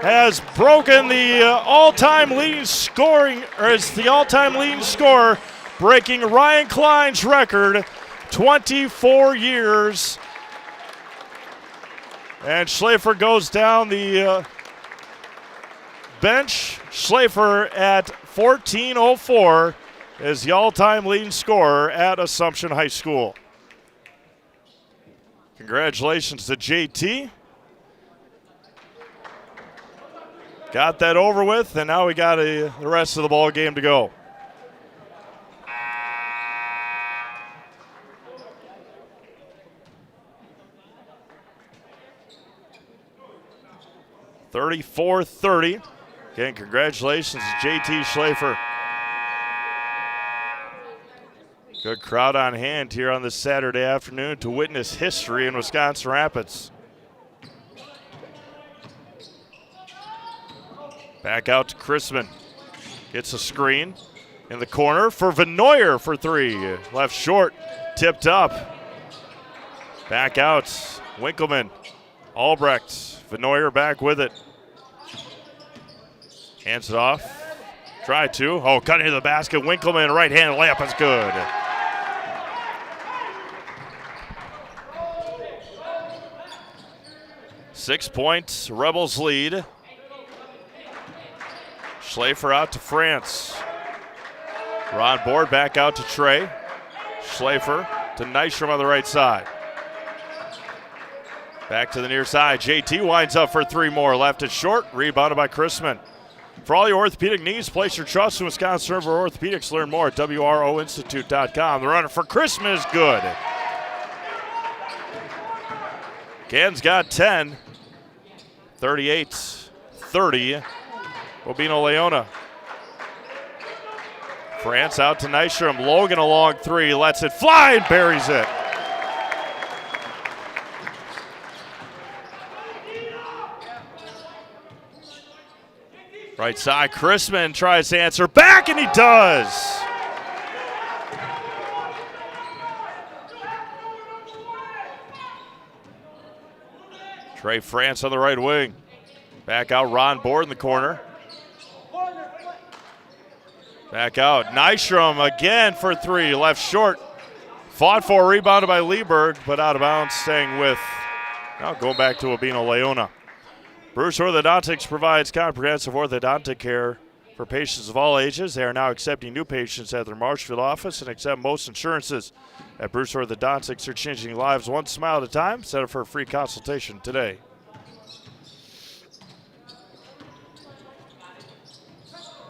[SPEAKER 1] has broken the all-time leading scoring, or is the all-time leading scorer, breaking Ryan Klein's record, 24 years. And Schleifer goes down the bench. Schleifer at 14:04 is the all-time leading scorer at Assumption High School. Congratulations to JT. Got that over with, and now we got the rest of the ball game to go. (34-30). Again, congratulations to JT Schleifer. Good crowd on hand here on this Saturday afternoon to witness history in Wisconsin Rapids. Back out to Chrisman. Gets a screen in the corner for Vanoyer for 3. Left short, tipped up. Back out, Winkleman, Albrecht, Vanoyer back with it. Hands it off. Try to. Oh, cut into the basket. Winkleman, right-hand layup is good. Six-point Rebels lead. Schleifer out to France. Ron Board back out to Trey. Schleifer to Nystrom on the right side. Back to the near side. JT winds up for 3 more. Left it short. Rebounded by Chrisman. For all your orthopedic needs, place your trust in Wisconsin River Orthopedics. Learn more at WROinstitute.com. The runner for Chrisman is good. Canton's got 10. 38-30. Wabeno Laona. France out to Nystrom. Logan a long 3. Lets it fly and buries it. Right side, Chrisman tries to answer back, and he does. Trey France on the right wing. Back out, Ron Board in the corner. Back out, Nystrom again for 3, left short. Fought for, rebounded by Lieberg, but out of bounds, staying with, now going back to Wabeno Laona. Bruce Orthodontics provides comprehensive orthodontic care for patients of all ages. They are now accepting new patients at their Marshfield office and accept most insurances. At Bruce Orthodontics, they're changing lives one smile at a time. Set up for a free consultation today.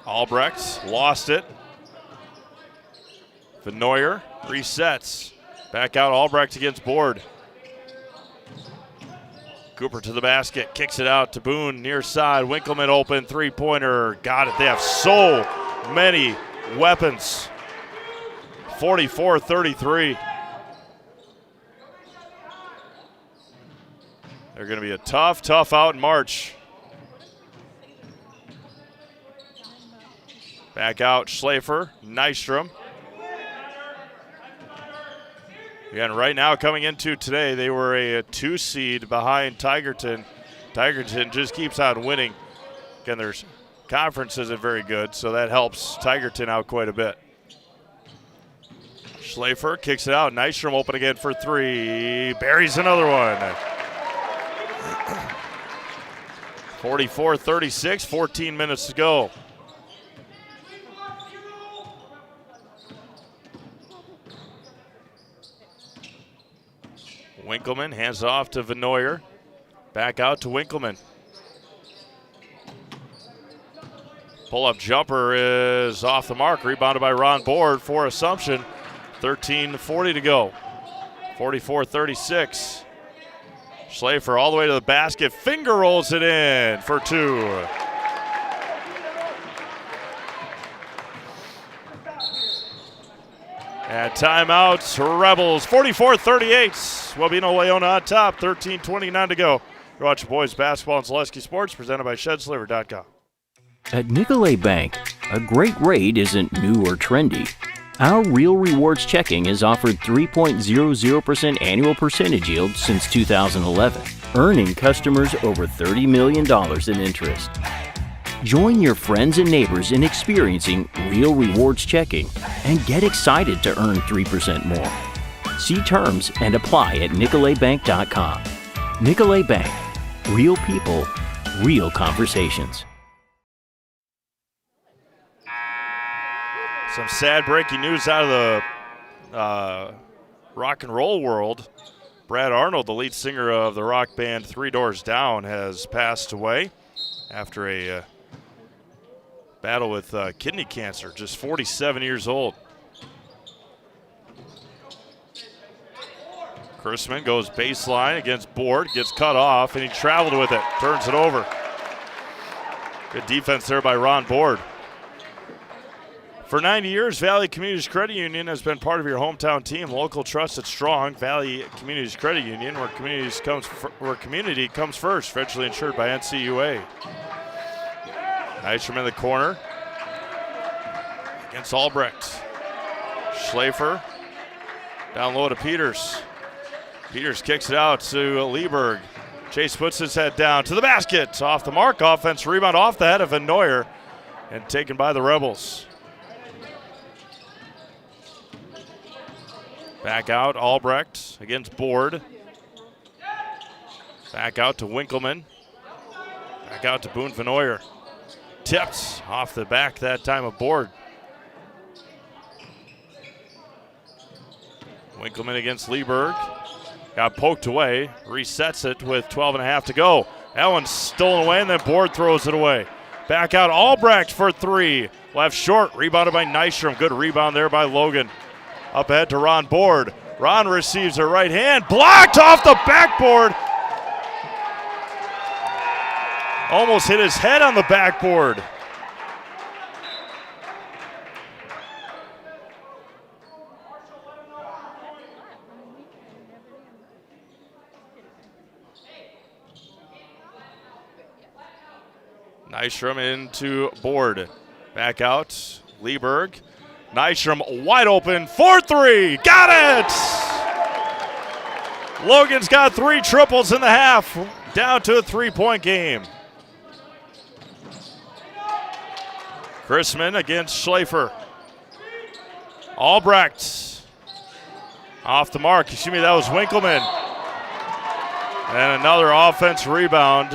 [SPEAKER 1] Albrecht lost it. Vanoyer resets. Back out Albrecht against Board. Cooper to the basket, kicks it out to Boone, near side. Winkleman open, three-pointer. Got it. They have so many weapons. 44-33. They're going to be a tough out in March. Back out Schlafer, Nystrom. Again, right now coming into today, they were a 2 seed behind Tigerton. Tigerton just keeps on winning. Again, their conference isn't very good, so that helps Tigerton out quite a bit. Schlafer kicks it out. Nystrom open again for 3. Buries another one. 44-36, 14 minutes to go. Winkleman hands it off to Vanoyer. Back out to Winkleman. Pull-up jumper is off the mark. Rebounded by Ron Board for Assumption. 13:40 to go. 44-36. Schlafer all the way to the basket. Finger rolls it in for 2. And timeouts, Rebels, 44-38. Wabeno Laona on top, 13:29 to go. You're watching boys basketball and Zaleski Sports, presented by ShedSliver.com.
[SPEAKER 2] At Nicolet Bank, a great rate isn't new or trendy. Our Real Rewards checking has offered 3.00% annual percentage yield since 2011, earning customers over $30 million in interest. Join your friends and neighbors in experiencing Real Rewards checking and get excited to earn 3% more. See terms and apply at nicoletbank.com. Nicolet Bank. Real people, real conversations.
[SPEAKER 1] Some sad breaking news out of the rock and roll world. Brad Arnold, the lead singer of the rock band Three Doors Down, has passed away after a battle with kidney cancer, just 47 years old. Chrisman goes baseline against Board, gets cut off, and he traveled with it, turns it over. Good defense there by Ron Board. For 90 years, Valley Communities Credit Union has been part of your hometown team. Local, trusted, strong. Valley Communities Credit Union, where community comes first. Federally insured by NCUA. Nystrom in the corner against Albrecht. Schlafer down low to Peters. Peters kicks it out to Lieberg. Chase puts his head down to the basket. Off the mark. Offense rebound off the head of Vanoyer and taken by the Rebels. Back out, Albrecht against Board. Back out to Winkleman. Back out to Boone Vanoyer. Tipped off the back that time of Board. Winkleman against Lieberg. Got poked away. Resets it with 12.5 to go. That one's stolen away, and then Board throws it away. Back out, Albrecht for 3. Left short, rebounded by Nystrom. Good rebound there by Logan. Up ahead to Ron Board. Ron receives her right hand. Blocked off the backboard. Almost hit his head on the backboard. Nystrom into Board. Back out, Lieberg. Nystrom wide open for 3. Got it! Logan's got 3 triples in the half. Down to a 3-point game. Chrisman against Schlafer. Albrecht off the mark. Excuse me, that was Winkleman. And another offense rebound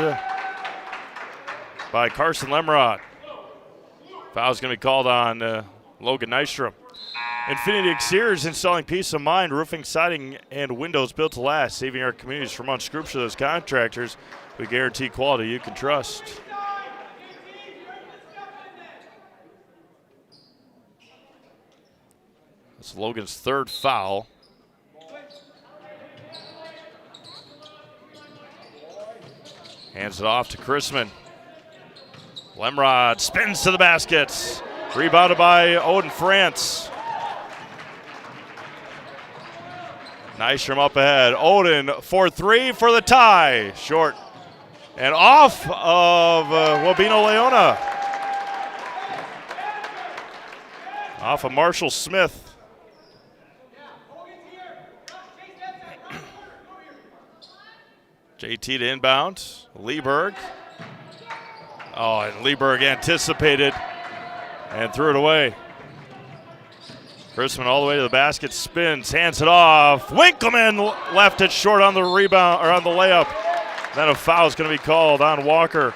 [SPEAKER 1] by Carson Lemrod. Foul's going to be called on Logan Nystrom. Infinity Exteriors, installing peace of mind, roofing, siding, and windows built to last, saving our communities from unscrupulous contractors. We guarantee quality you can trust. It's Logan's third foul. Hands it off to Chrisman. Lemrod spins to the basket. Rebounded by Odin France. Nystrom up ahead. Odin for three for the tie. Short. And off of Wabeno Laona. Off of Marshall Smith. JT to inbound. Lieberg. Oh, and Lieberg anticipated and threw it away. Chrisman all the way to the basket, spins, hands it off. Winkleman left it short on the rebound, or on the layup. Then a foul is going to be called on Walker.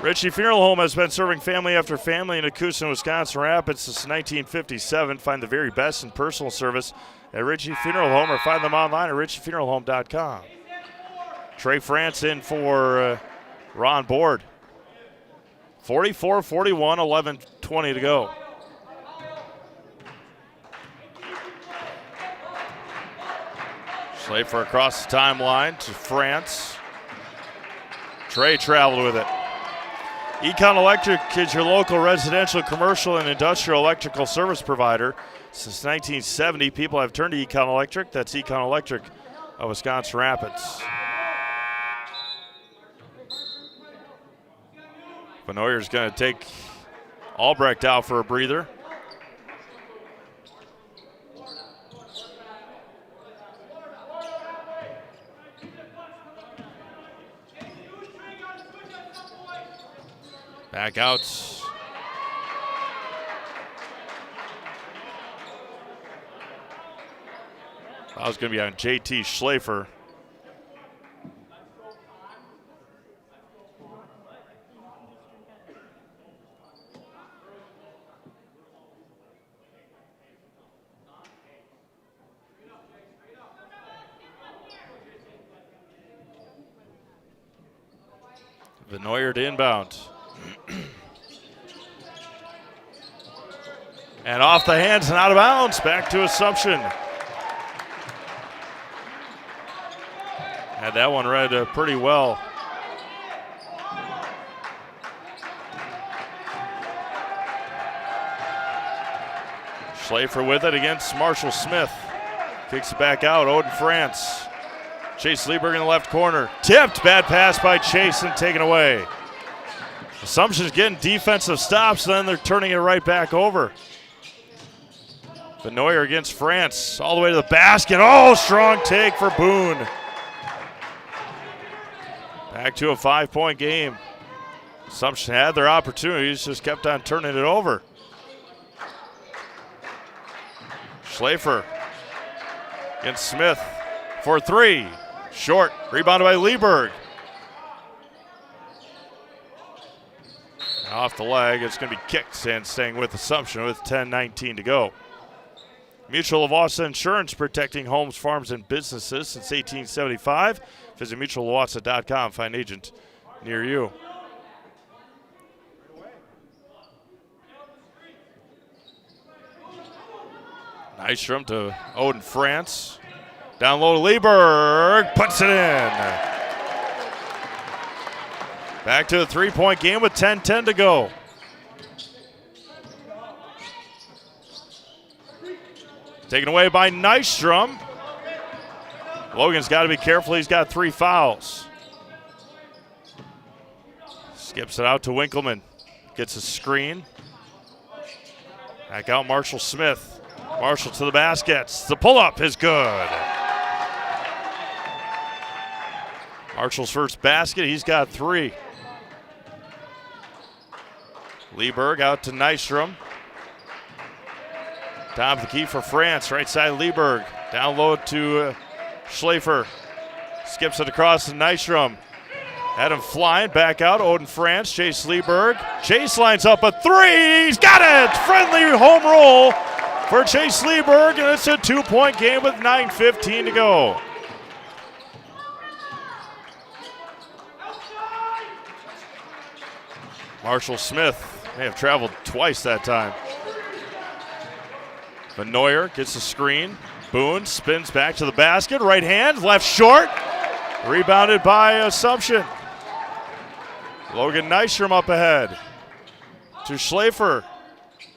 [SPEAKER 1] Ritchie Funeral Home has been serving family after family in Acusa, Wisconsin Rapids since 1957. Find the very best in personal service at Ritchie Funeral Home or find them online at ritchiefuneralhome.com. Trey France in for Ron Board. 44-41, 11:20 to go. Schlafer across the timeline to France. Trey traveled with it. Econ Electric is your local residential, commercial, and industrial electrical service provider. Since 1970, people have turned to Econ Electric. That's Econ Electric of Wisconsin Rapids. Benoyer's going to take Albrecht out for a breather. Back out. That was going to be on JT Schlafer. Benoyer to inbound. And off the hands and out of bounds. Back to Assumption. Had that one read pretty well. Schlafer with it against Marshall Smith. Kicks it back out. Odin France. Chase Lieberg in the left corner. Tipped. Bad pass by Chase and taken away. Assumption's getting defensive stops, then they're turning it right back over. Benoyer against France, all the way to the basket. Oh, strong take for Boone. Back to a 5-point game. Assumption had their opportunities, just kept on turning it over. Schlafer against Smith for three. Short, rebounded by Lieberg. Off the leg, it's going to be kicked and staying with Assumption with 10:19 to go. Mutual of Wausau Insurance, protecting homes, farms, and businesses since 1875. Visit mutualofwausau.com. Find an agent near you. Nystrom to Odin France. Down low to Lieberg. Puts it in. Back to the three-point game with 10:10 to go. Taken away by Nystrom. Logan's got to be careful. He's got 3 fouls. Skips it out to Winkleman. Gets a screen. Back out Marshall Smith. Marshall to the baskets. The pull-up is good. Marshall's first basket. He's got 3. Lieberg out to Nystrom. Top of the key for France. Right side Lieberg. Down low to Schlafer. Skips it across to Nystrom. Had him flying. Back out. Odin France. Chase Lieberg. Chase lines up a 3. He's got it! Friendly home roll for Chase Lieberg. And it's a 2-point game with 9:15 to go. Marshall Smith may have traveled twice that time. Vanoyer gets the screen. Boone spins back to the basket. Right hand, left short. Rebounded by Assumption. Logan Nystrom up ahead to Schlafer.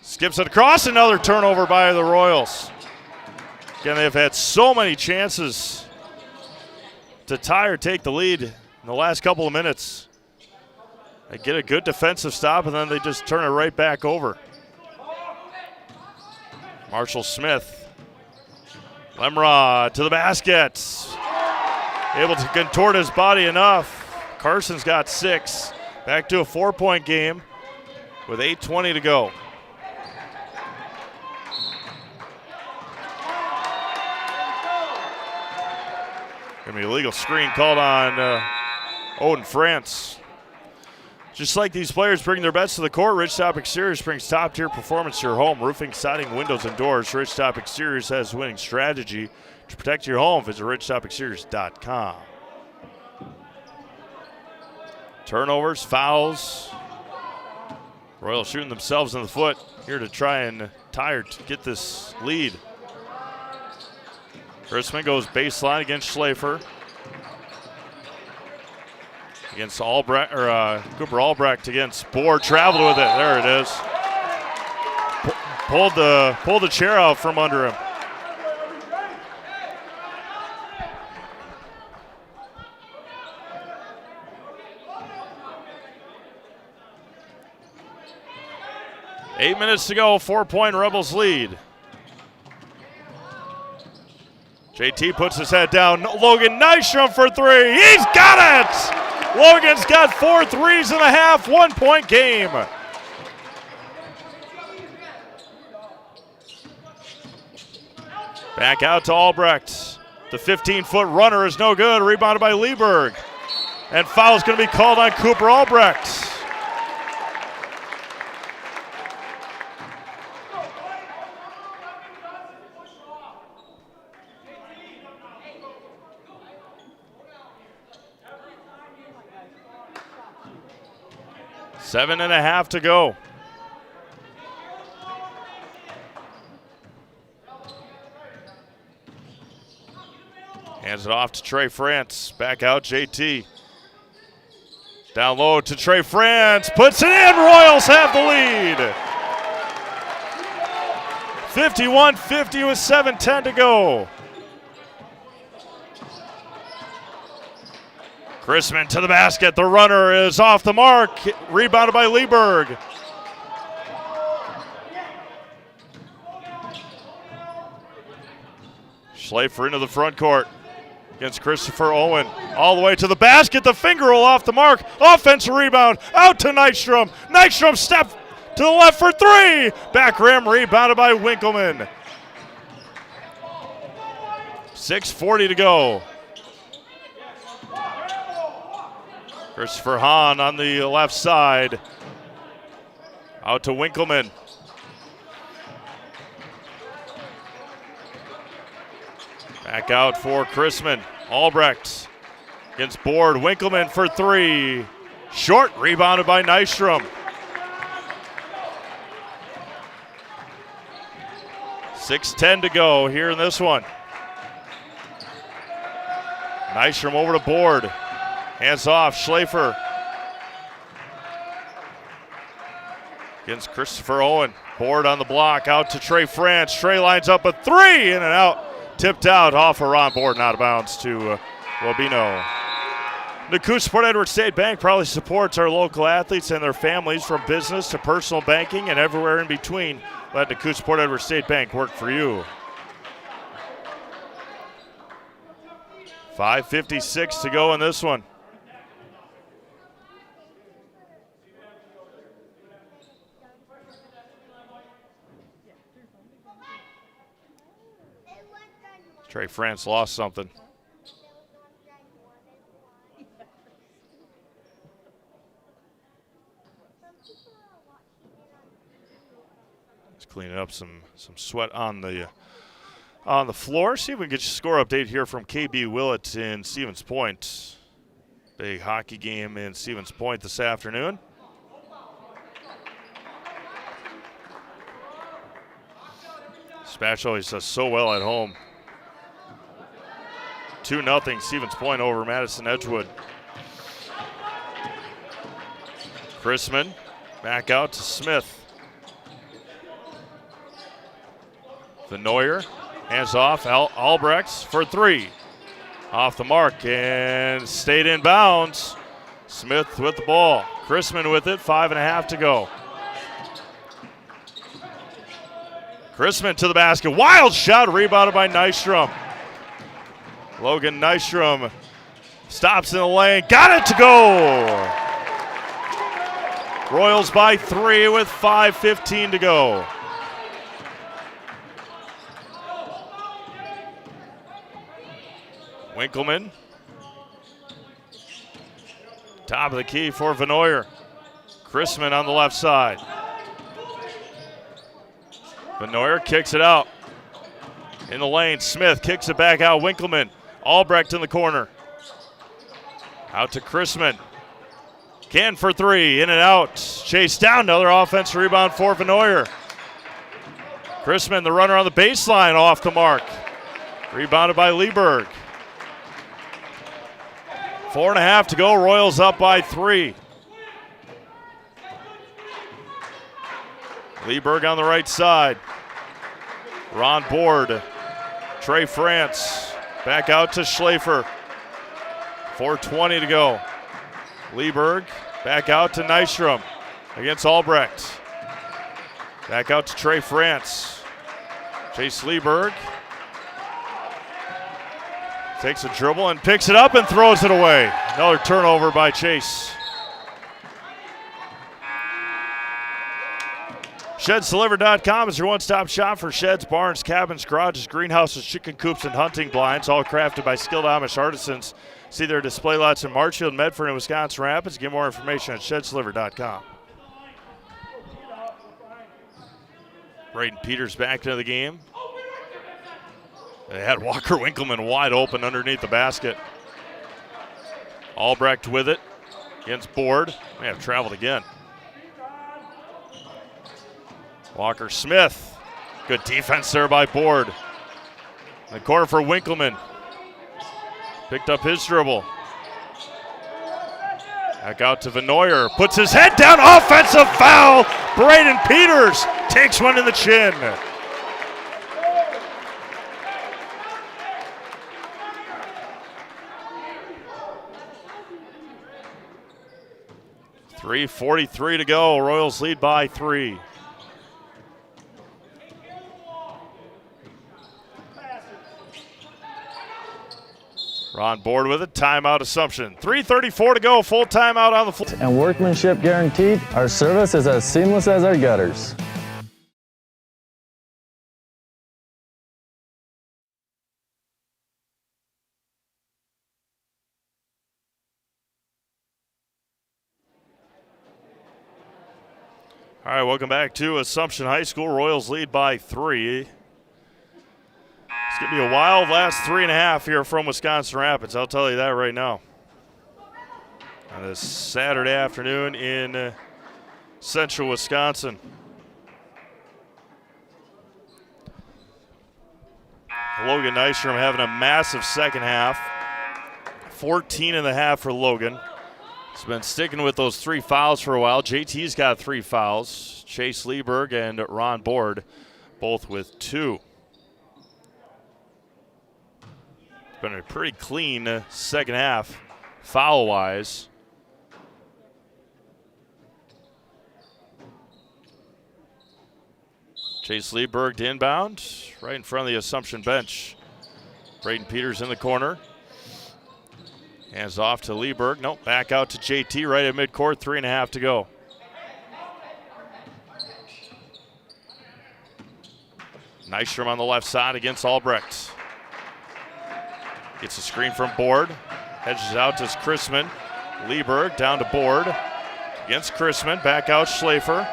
[SPEAKER 1] Skips it across. Another turnover by the Royals. Again, they've had so many chances to tie or take the lead in the last couple of minutes. They get a good defensive stop, and then they just turn it right back over. Marshall Smith. Lemrod to the basket. Able to contort his body enough. Carson's got 6. Back to a 4-point game with 8:20 to go. Gonna be a legal screen called on Odin France. Just like these players bring their best to the court, Ridgetop Exteriors brings top-tier performance to your home. Roofing, siding, windows, and doors. Ridgetop Exteriors has a winning strategy to protect your home. Visit ridgetopexteriors.com. Turnovers, fouls. Royals shooting themselves in the foot here to try and tie or to get this lead. Chrisman goes baseline against Schlafer. Against Albrecht, or Cooper Albrecht against Bohr, traveled with it. There it is. Pulled the chair out from under him. Eight minutes to go, 4-point Rebels lead. JT puts his head down. Logan Nystrom for 3. He's got it! Logan's got 4 threes in the half, 1-point game. Back out to Albrecht. The 15-foot runner is no good, rebounded by Lieberg. And foul is going to be called on Cooper Albrecht. Seven and a half to go. Hands it off to Trey France. Back out JT. Down low to Trey France. Puts it in. Royals have the lead. 51-50 with 7:10 to go. Chrisman to the basket. The runner is off the mark. Rebounded by Lieberg. Schlafer into the front court against Christopher Owen. All the way to the basket. The finger roll off the mark. Offensive rebound. Out to Nystrom. Nystrom step to the left for 3. Back rim rebounded by Winkleman. 6:40 to go. Christopher Hahn on the left side. Out to Winkleman. Back out for Chrisman. Albrecht against Board. Winkleman for 3. Short, rebounded by Nystrom. 6:10 to go here in this one. Nystrom over to Board. Hands off, Schlafer. Against Christopher Owen. Board on the block, out to Trey France. Trey lines up a 3, in and out. Tipped out off of Ron Board and out of bounds to Wabeno. Nakusa Port Edward State Bank proudly supports our local athletes and their families from business to personal banking and everywhere in between. Let Nakusa Port Edward State Bank work for you. 5:56 to go in this one. Trey France lost something. Just cleaning up some sweat on the floor. See if we can get you a score update here from KB Willett in Stevens Point. Big hockey game in Stevens Point this afternoon. Spash always does so well at home. 2-0 Stevens Point over Madison Edgewood. Chrisman back out to Smith. Vanoyer hands off. Albrechts for 3. Off the mark and stayed in bounds. Smith with the ball. Chrisman with it. 5.5 to go. Chrisman to the basket. Wild shot rebounded by Nystrom. Logan Nystrom stops in the lane. Got it to go. Royals by 3 with 5:15 to go. Winkleman. Top of the key for Vanoyer. Chrisman on the left side. Vanoyer kicks it out. In the lane, Smith kicks it back out. Winkleman. Albrecht in the corner. Out to Chrisman. Can for 3, in and out. Chase down, another offensive rebound for Vanoyer. Chrisman, the runner on the baseline, off the mark. Rebounded by Lieberg. 4.5 to go, Royals up by 3. Lieberg on the right side. Ron Board. Trey France. Back out to Schlafer. 4:20 to go. Lieberg back out to Nystrom against Albrecht. Back out to Trey France. Chase Lieberg takes a dribble and picks it up and throws it away. Another turnover by Chase. ShedsDelivered.com is your one-stop shop for sheds, barns, cabins, garages, greenhouses, chicken coops, and hunting blinds, all crafted by skilled Amish artisans. See their display lots in Marshfield, Medford, and Wisconsin Rapids. Get more information at ShedsDelivered.com. Braden Peters back into the game. They had Walker Winkleman wide open underneath the basket. Albrecht with it against Board. May have traveled again. Walker Smith. Good defense there by Board. In the corner for Winkleman. Picked up his dribble. Back out to Vanoyer. Puts his head down. Offensive foul. Braden Peters takes one in the chin. .343 to go. Royals lead by 3. Ron Board with it. Timeout assumption. 3:34 to go. Full timeout on the floor.
[SPEAKER 3] And workmanship guaranteed. Our service is as seamless as our gutters.
[SPEAKER 1] All right, welcome back to Assumption High School. Royals lead by 3. It's going to be a wild last 3.5 here from Wisconsin Rapids. I'll tell you that right now. On this Saturday afternoon in central Wisconsin. Logan Nystrom having a massive second half. 14.5 for Logan. He's been sticking with those 3 fouls for a while. JT's got 3 fouls. Chase Lieberg and Ron Board both with 2. Been a pretty clean second half, foul-wise. Chase Lieberg to inbound, right in front of the Assumption bench. Braden Peters in the corner. Hands off to Lieberg. Nope, back out to JT right at midcourt, 3.5 to go. Nystrom on the left side against Albrecht. Gets a screen from Board. Hedges out to Chrisman. Lieberg down to Board. Against Chrisman. Back out Schlafer.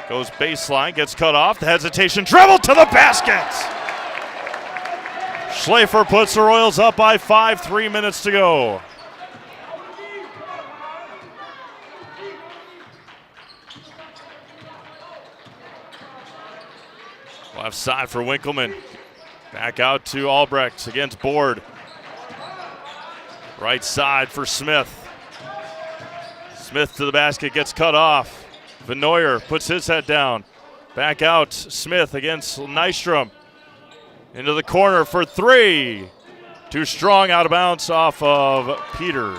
[SPEAKER 1] Goes baseline. Gets cut off. The hesitation. Dribble to the basket. Schlafer puts the Royals up by 5. 3 minutes to go. Left side for Winkleman. Back out to Albrecht against Board. Right side for Smith. Smith to the basket, gets cut off. Vanoyer puts his head down. Back out, Smith against Nystrom. Into the corner for three. Too strong, out of bounds off of Peters.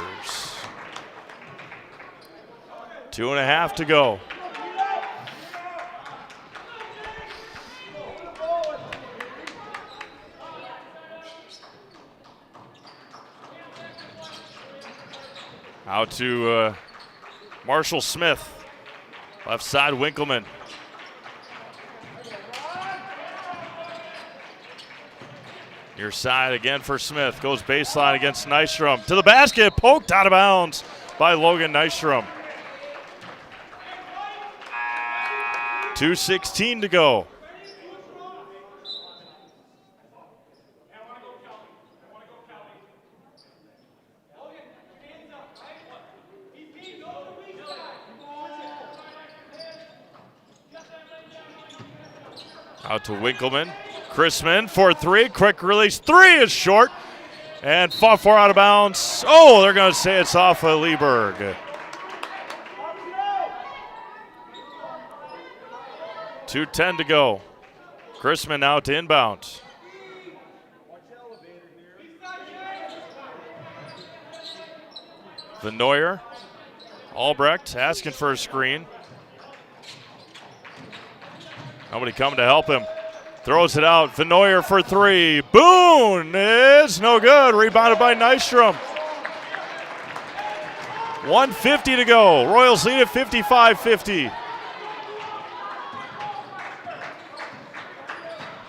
[SPEAKER 1] 2.5 to go. Out to Marshall Smith. Left side, Winkleman. Near side again for Smith. Goes baseline against Nystrom. To the basket, poked out of bounds by Logan Nystrom. 2:16 to go. Out to Winkleman. Chrisman for three. Quick release. Three is short. And fought for out of bounds. Oh, they're going to say it's off of Lieberg. 2:10 to go. Chrisman now to inbound. Vanoyer. Albrecht asking for a screen. Nobody coming to help him. Throws it out. Vanoyer for three. Boone is no good. Rebounded by Nystrom. 1:50 to go. Royals lead at 55-50.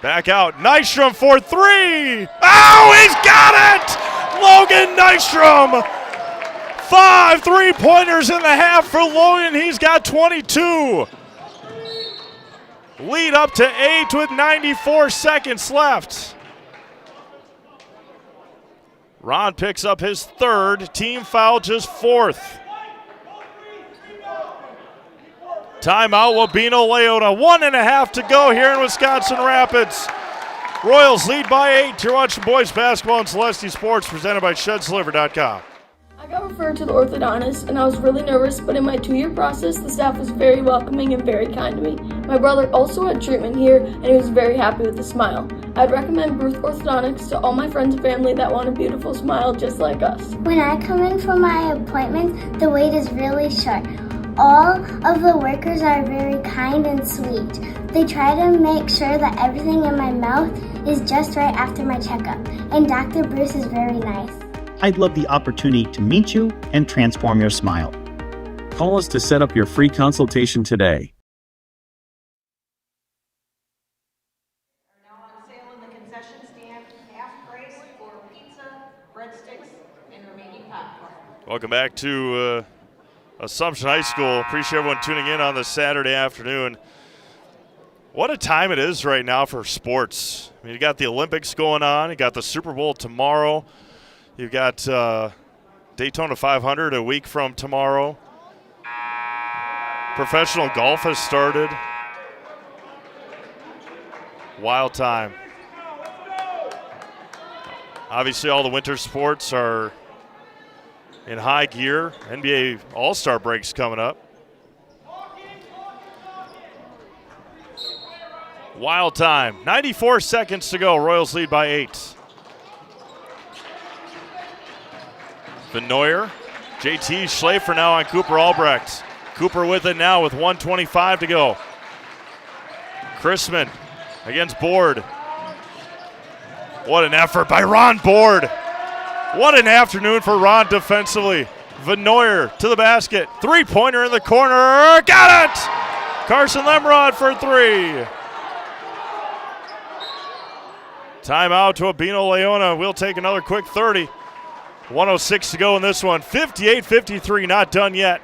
[SPEAKER 1] Back out. Nystrom for three. Oh, he's got it! Logan Nystrom. 5 3-pointers in the half for Logan. He's got 22. Lead up to 8 with 94 seconds left. Ron picks up his third. Team foul, just fourth. Timeout, Wabeno, Laona. 1.5 to go here in Wisconsin Rapids. Royals lead by 8. You're watching boys basketball and Celeste Sports, presented by ShedsDeliver.com.
[SPEAKER 4] I got referred to the orthodontist, and I was really nervous, but in my 2-year process, the staff was very welcoming and very kind to me. My brother also had treatment here, and he was very happy with the smile. I'd recommend Bruce Orthodontics to all my friends and family that want a beautiful smile just like us.
[SPEAKER 5] When I come in for my appointment, the wait is really short. All of the workers are very kind and sweet. They try to make sure that everything in my mouth is just right after my checkup, and Dr. Bruce is very nice.
[SPEAKER 7] I'd love the opportunity to meet you and transform your smile.
[SPEAKER 13] Call us to set up your free consultation today.
[SPEAKER 8] Now on sale in the concession stand, half price for pizza, breadsticks, and remaining popcorn.
[SPEAKER 1] Welcome back to Assumption High School. Appreciate everyone tuning in on this Saturday afternoon. What a time it is right now for sports. I mean, you got the Olympics going on. You got the Super Bowl tomorrow. You've got Daytona 500 a week from tomorrow. Professional golf has started. Wild time. Obviously, all the winter sports are in high gear. NBA All-Star break's coming up. Wild time. 94 seconds to go. Royals lead by 8. Vanoyer, JT Schlafer now on Cooper Albrecht. Cooper with it now with 1:25 to go. Chrisman against Board. What an effort by Ron Board. What an afternoon for Ron defensively. Vanoyer to the basket. Three-pointer in the corner. Got it! Carson Lemrod for three. Timeout to Wabeno, Laona. We'll take another quick 30. 1:06 to go in this one. 58-53, not done yet.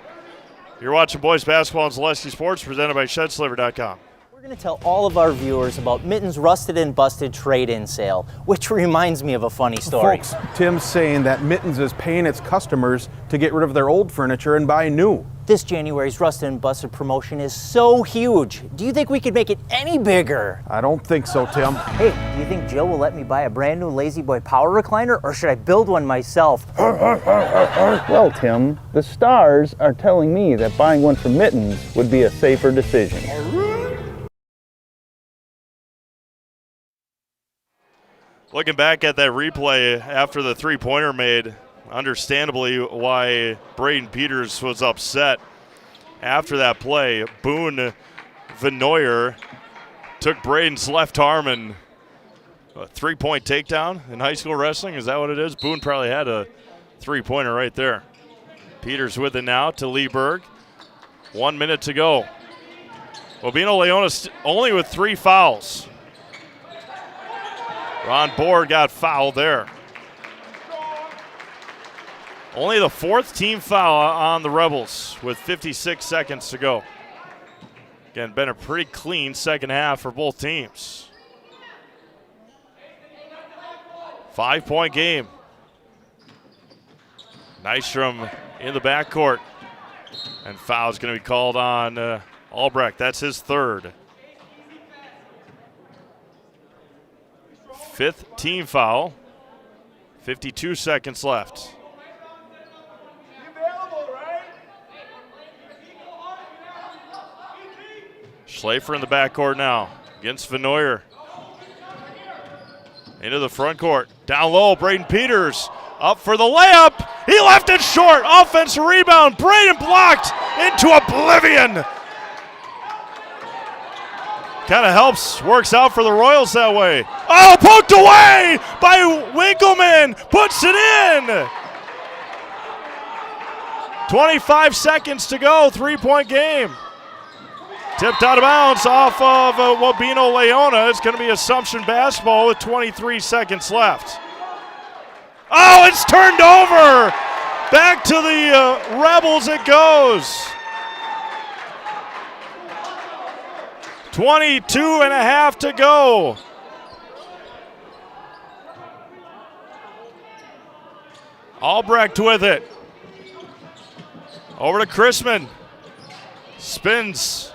[SPEAKER 1] You're watching boys basketball and Celeste Sports, presented by ShedsDeliver.com.
[SPEAKER 25] We're going to tell all of our viewers about Mitten's Rusted and Busted trade-in sale, which reminds me of a funny story.
[SPEAKER 6] Folks, Tim's saying that Mittens is paying its customers to get rid of their old furniture and buy new.
[SPEAKER 25] This January's Rusted and Busted promotion is so huge. Do you think we could make it any bigger?
[SPEAKER 6] I don't think so, Tim.
[SPEAKER 25] Hey, do you think Jill will let me buy a brand new Lazy Boy power recliner, or should I build one myself?
[SPEAKER 3] Well, Tim, the stars are telling me that buying one from Mittens would be a safer decision.
[SPEAKER 1] Looking back at that replay after the three-pointer made, understandably why Braden Peters was upset after that play. Boone Vanoyer took Braden's left arm and a three-point takedown in high school wrestling. Is that what it is? Boone probably had a three-pointer right there. Peters with it now to Lee Berg. 1 minute to go. Wabeno Laona only with 3 fouls. Ron Board got fouled there. Only the 4th team foul on the Rebels with 56 seconds to go. Again, been a pretty clean second half for both teams. 5-point game. Nystrom in the backcourt. And foul's going to be called on Albrecht. That's his 3rd. 5th team foul. 52 seconds left. Schlafer in the backcourt now against Vanoyer. Into the front court. Down low, Braden Peters up for the layup. He left it short. Offensive rebound. Braden blocked into oblivion. Kind of helps, works out for the Royals that way. Oh, poked away by Winkleman. Puts it in. 25 seconds to go, 3-point game. Tipped out of bounds off of Wabeno Laona. It's going to be Assumption basketball with 23 seconds left. Oh, it's turned over. Back to the Rebels it goes. 22 and a half to go. Albrecht with it. Over to Chrisman. Spins.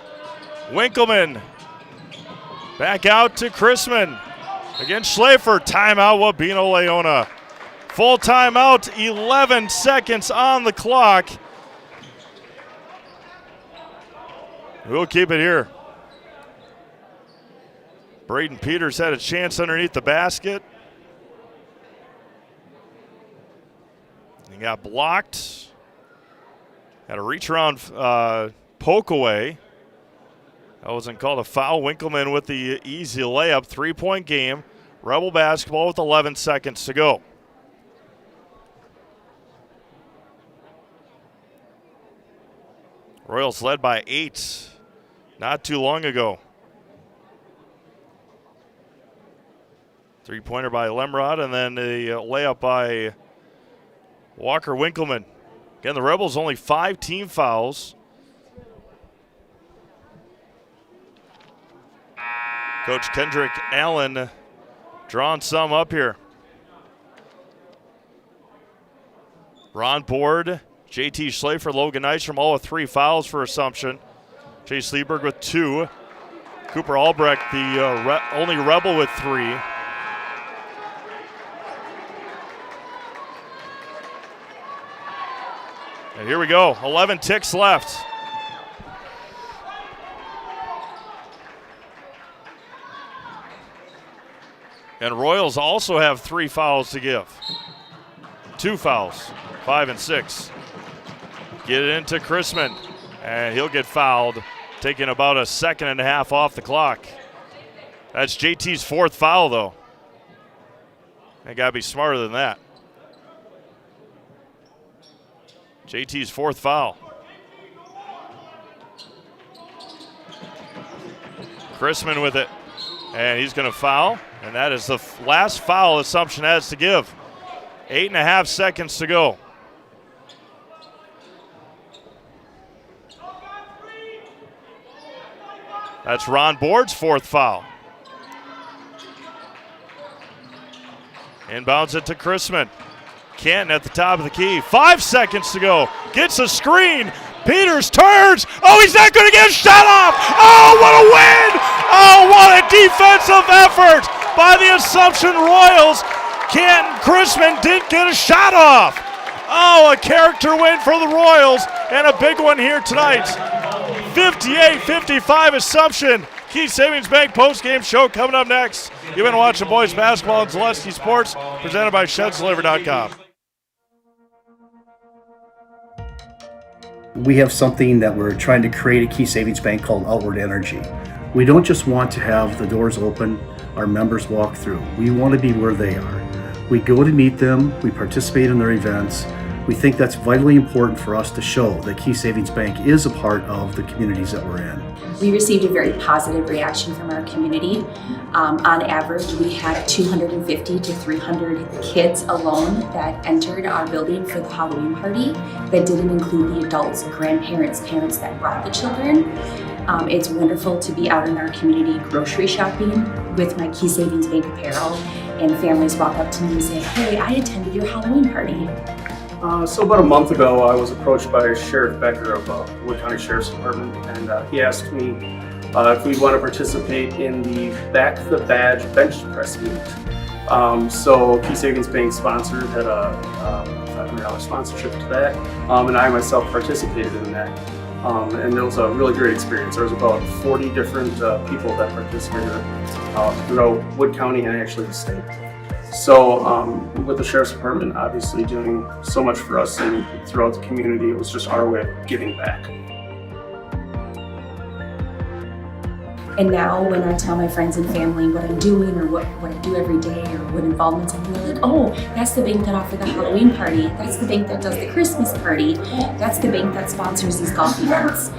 [SPEAKER 1] Winkleman. Back out to Chrisman. Against Schlafer. Timeout Wabeno Laona. Full timeout. 11 seconds on the clock. We'll keep it here. Braden Peters had a chance underneath the basket. He got blocked. Had a reach around poke away. That wasn't called a foul. Winkleman with the easy layup. 3-point game. Rebel basketball with 11 seconds to go. Royals led by 8 not too long ago. 3-pointer by Lemrod, and then a layup by Walker Winkleman. Again, the Rebels only 5 team fouls. Coach Kendrick Allen drawing some up here. Ron Board, JT Schlafer, Logan Nystrom, all with 3 fouls for Assumption. Chase Lieberg with 2. Cooper Albrecht, the only Rebel with 3. And here we go, 11 ticks left. And Royals also have 3 fouls to give. 2 fouls, 5 and 6. Get it into Chrisman, and he'll get fouled, taking about a second and a half off the clock. That's JT's 4th foul, though. They gotta be smarter than that. JT's 4th foul. Chrisman with it, and he's gonna foul, and that is the last foul Assumption has to give. 8.5 seconds to go. That's Ron Board's 4th foul. Inbounds it to Chrisman. Canton at the top of the key. 5 seconds to go. Gets a screen. Peters turns. Oh, he's not going to get a shot off. Oh, what a win. Oh, what a defensive effort by the Assumption Royals. Canton Chrisman didn't get a shot off. Oh, a character win for the Royals and a big one here tonight. 58-55 Assumption. Key Savings Bank post-game show coming up next. You've been watching boys basketball and Zaleski Sports, presented by ShedsDeliver.com.
[SPEAKER 9] We have something that we're trying to create at Key Savings Bank called Outward Energy. We don't just want to have the doors open, our members walk through. We want to be where they are. We go to meet them, we participate in their events. We think that's vitally important for us to show that Key Savings Bank is a part of the communities that we're in.
[SPEAKER 10] We received a very positive reaction from our community. On average, we had 250 to 300 kids alone that entered our building for the Halloween party. That didn't include the adults, grandparents, parents that brought the children. It's wonderful to be out in our community grocery shopping with my Key Savings Bank apparel, and families walk up to me and say, "Hey, I attended your Halloween party."
[SPEAKER 11] So about a month ago, I was approached by Sheriff Becker of Wood County Sheriff's Department, and he asked me if we'd want to participate in the Back the Badge bench press meet. So Key Savings Bank sponsored, had a $500 sponsorship to that, and I myself participated in that. And it was a really great experience. There was about 40 different people that participated throughout Wood County and actually the state. So with the Sheriff's Department obviously doing so much for us and throughout the community, it was just our way of giving back.
[SPEAKER 10] And now when I tell my friends and family what I'm doing or what I do every day or what involvements I'm in, they're like, "Oh, that's the bank that offered the Halloween party. That's the bank that does the Christmas party. That's the bank that sponsors these golf events."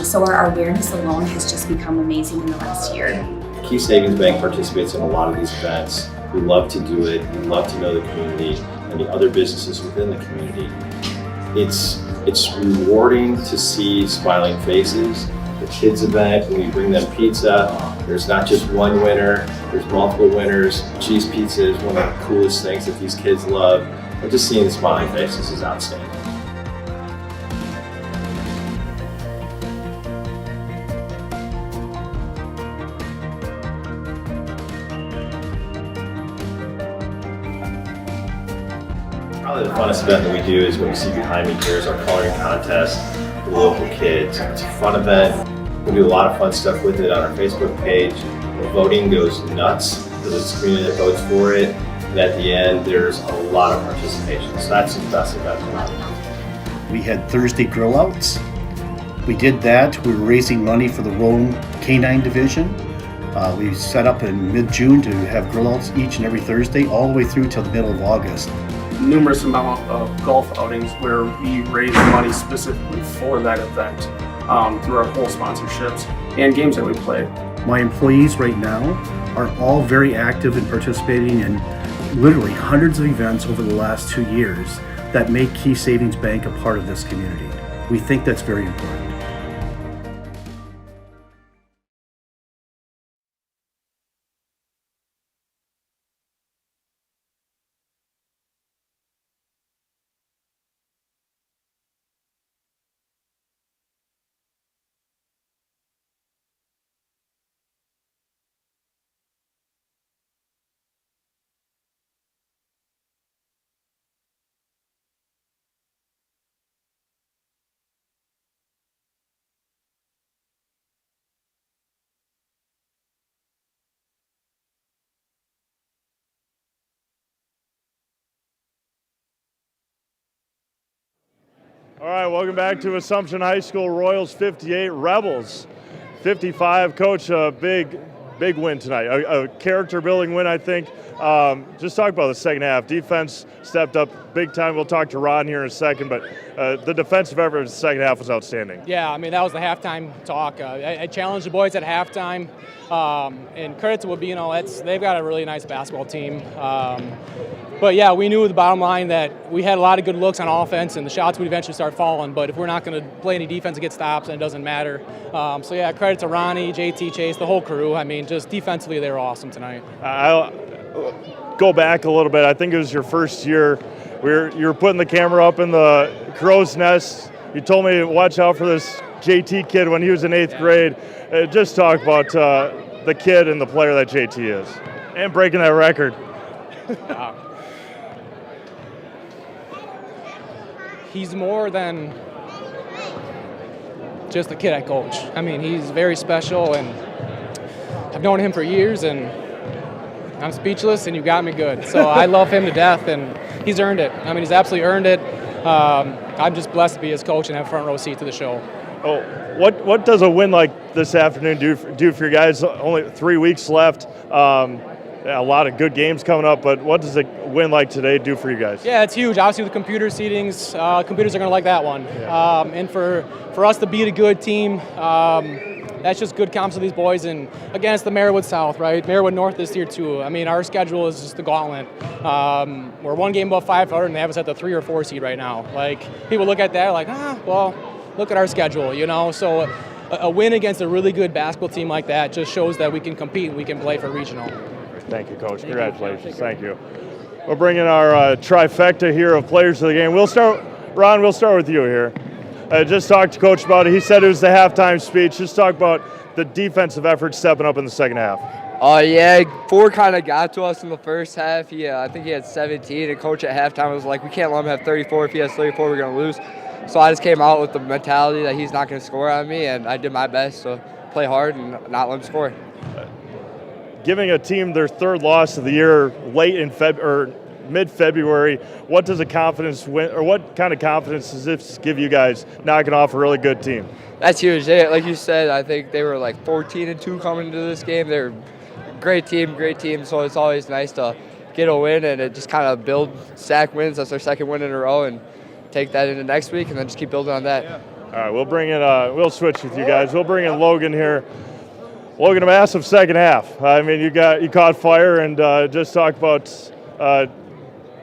[SPEAKER 10] So our awareness alone has just become amazing in the last year.
[SPEAKER 12] Key Savings Bank participates in a lot of these events. We love to do it. We love to know the community and the other businesses within the community. It's rewarding to see smiling faces. The kids event, when we bring them pizza, there's not just one winner, there's multiple winners. Cheese pizza is one of the coolest things that these kids love. And just seeing the smiling faces is outstanding. Probably the funnest event that we do is what you see behind me here is our coloring contest for local kids. It's a fun event. We do a lot of fun stuff with it on our Facebook page. The voting goes nuts because it's the community that votes for it. And at the end, there's a lot of participation. So that's the best event.
[SPEAKER 9] We had Thursday grill outs. We did that. We were raising money for the Roan Canine Division. We set up in mid-June to have grill outs each and every Thursday all the way through till the middle of August.
[SPEAKER 11] Numerous amount of golf outings where we raise money specifically for that event through our whole sponsorships and games that we play.
[SPEAKER 9] My employees right now are all very active in participating in literally hundreds of events over the last 2 years that make Key Savings Bank a part of this community. We think that's very important.
[SPEAKER 1] All right, welcome back to Assumption High School. Royals 58, Rebels 55. Coach, a big win tonight, a character-building win, I think. Just talk about the second half. Defense stepped up big time. We'll talk to Ron here in a second, but the defensive effort in the second half was outstanding.
[SPEAKER 14] Yeah, I mean, that was the halftime talk. I challenged the boys at halftime, and credit to Wabeno. They've got a really nice basketball team. But yeah, we knew the bottom line that we had a lot of good looks on offense and the shots would eventually start falling. But if we're not going to play any defense and get stops, then it doesn't matter. So yeah, credit to Ronnie, JT, Chase, the whole crew. I mean, just defensively, they were awesome tonight.
[SPEAKER 1] I'll go back a little bit. I think it was your first year where you were putting the camera up in the crow's nest You told me to watch out for this JT kid when he was in 8th grade. Just talk about the kid and the player that JT is, and breaking that record.
[SPEAKER 14] Wow. He's more than just a kid I coach. I mean, he's very special, and I've known him for years, and I'm speechless, and you got me good. So I love him to death, and he's earned it. I mean, he's absolutely earned it. I'm just blessed to be his coach and have front row seat to the show.
[SPEAKER 1] Oh, what does a win like this afternoon do for you guys? Only 3 weeks left. A lot of good games coming up, but what does a win like today do for you guys?
[SPEAKER 14] Yeah, it's huge. Obviously, with computer seedings, computers are going to like that one.
[SPEAKER 1] Yeah.
[SPEAKER 14] And for us to beat a good team, that's just good comps with these boys. And again, it's the Marywood South, right? Marywood North this year too. I mean, our schedule is just the gauntlet. We're one game above 500, and they have us at the 3 or 4 seed right now. Like, people look at that like, well, look at our schedule, you know. So a win against a really good basketball team like that just shows that we can compete and we can play for regional.
[SPEAKER 1] Thank you, Coach. Congratulations. Thank you. We'll bring in our trifecta here of players of the game. Ron, we'll start with you here. Just talked to Coach about it. He said it was the halftime speech. Just talk about the defensive effort stepping up in the second half.
[SPEAKER 15] Yeah, Ford kind of got to us in the first half. I think he had 17, and Coach at halftime was like, we can't let him have 34. If he has 34, we're going to lose. So I just came out with the mentality that he's not going to score on me, and I did my best to play hard and not let him score.
[SPEAKER 1] Giving a team their 3rd loss of the year late in mid-February, what does a confidence win, or what kind of confidence does this give you guys knocking off a really good team?
[SPEAKER 15] That's huge. Like you said, I think they were like 14-2 coming into this game. They're a great team. So it's always nice to get a win, and it just kind of build stack wins. That's their 2nd win in a row, and take that into next week, and then just keep building on that.
[SPEAKER 1] All right, we'll bring in. We'll switch with you guys. We'll bring in Logan here. Logan, a massive second half. I mean, you caught fire, and just talk about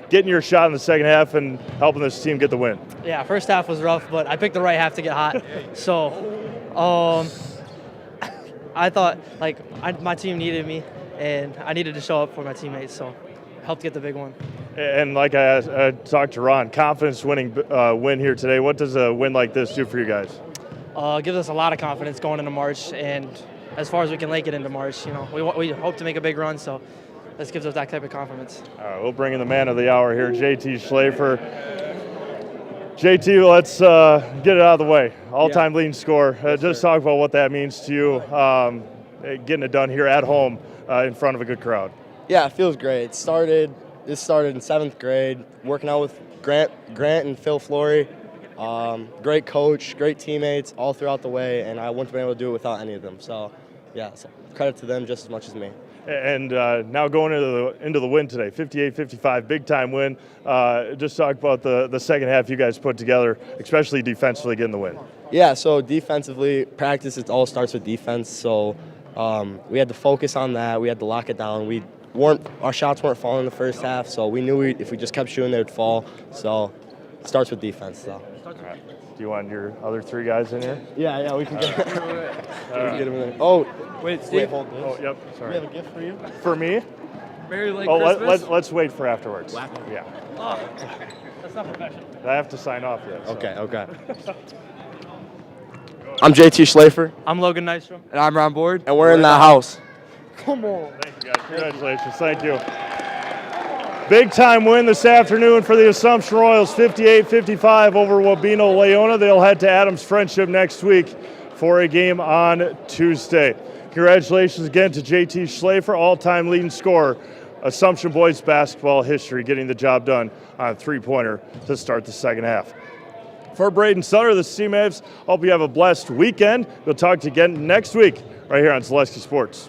[SPEAKER 1] getting your shot in the second half and helping this team get the win.
[SPEAKER 16] Yeah, first half was rough, but I picked the right half to get hot. So I thought my team needed me, and I needed to show up for my teammates, so helped get the big one.
[SPEAKER 1] And like I talked to Ron, confidence winning win here today. What does a win like this do for you guys?
[SPEAKER 16] Gives us a lot of confidence going into March, and as far as we can make it into March, you know, we hope to make a big run, so this gives us that type of confidence.
[SPEAKER 1] All right, we'll bring in the man of the hour here, JT Schlafer. JT, let's get it out of the way. All-time leading scorer. Just talk about what that means to you, getting it done here at home in front of a good crowd.
[SPEAKER 17] Yeah, it feels great. This started in 7th grade, working out with Grant and Phil Flory. Great coach, great teammates all throughout the way, and I wouldn't have been able to do it without any of them. So, yeah, so credit to them just as much as me.
[SPEAKER 1] And now going into the win today, 58-55, big-time win. Just talk about the second half you guys put together, especially defensively getting the win.
[SPEAKER 17] Yeah, so defensively, practice, it all starts with defense. So we had to focus on that. We had to lock it down. Our shots weren't falling in the first half, so we knew if we just kept shooting, they would fall. So it starts with defense, though.
[SPEAKER 1] All right. Do you want your other 3 guys in here?
[SPEAKER 17] Yeah, we can get
[SPEAKER 1] get
[SPEAKER 17] them in there. Oh, wait, Steve. Hold this.
[SPEAKER 1] Oh, yep. Sorry.
[SPEAKER 17] We have a gift for you.
[SPEAKER 1] For me?
[SPEAKER 17] Merry Christmas.
[SPEAKER 1] Let's wait for afterwards. Yeah.
[SPEAKER 17] Oh, that's not professional.
[SPEAKER 1] I have to sign off yet. So.
[SPEAKER 17] Okay. I'm JT Schlafer.
[SPEAKER 16] I'm Logan Nystrom.
[SPEAKER 17] And I'm Ron Board. And we're in the house.
[SPEAKER 16] Come on.
[SPEAKER 1] Thank you, guys. Congratulations. Thank you. Big time win this afternoon for the Assumption Royals, 58-55 over Wabeno Laona. They'll head to Adams Friendship next week for a game on Tuesday. Congratulations again to JT Schlafer, all-time leading scorer, Assumption boys basketball history, getting the job done on a 3-pointer to start the second half. For Braden Sutter, the C-Mavs, hope you have a blessed weekend. We'll talk to you again next week right here on Zaleski Sports.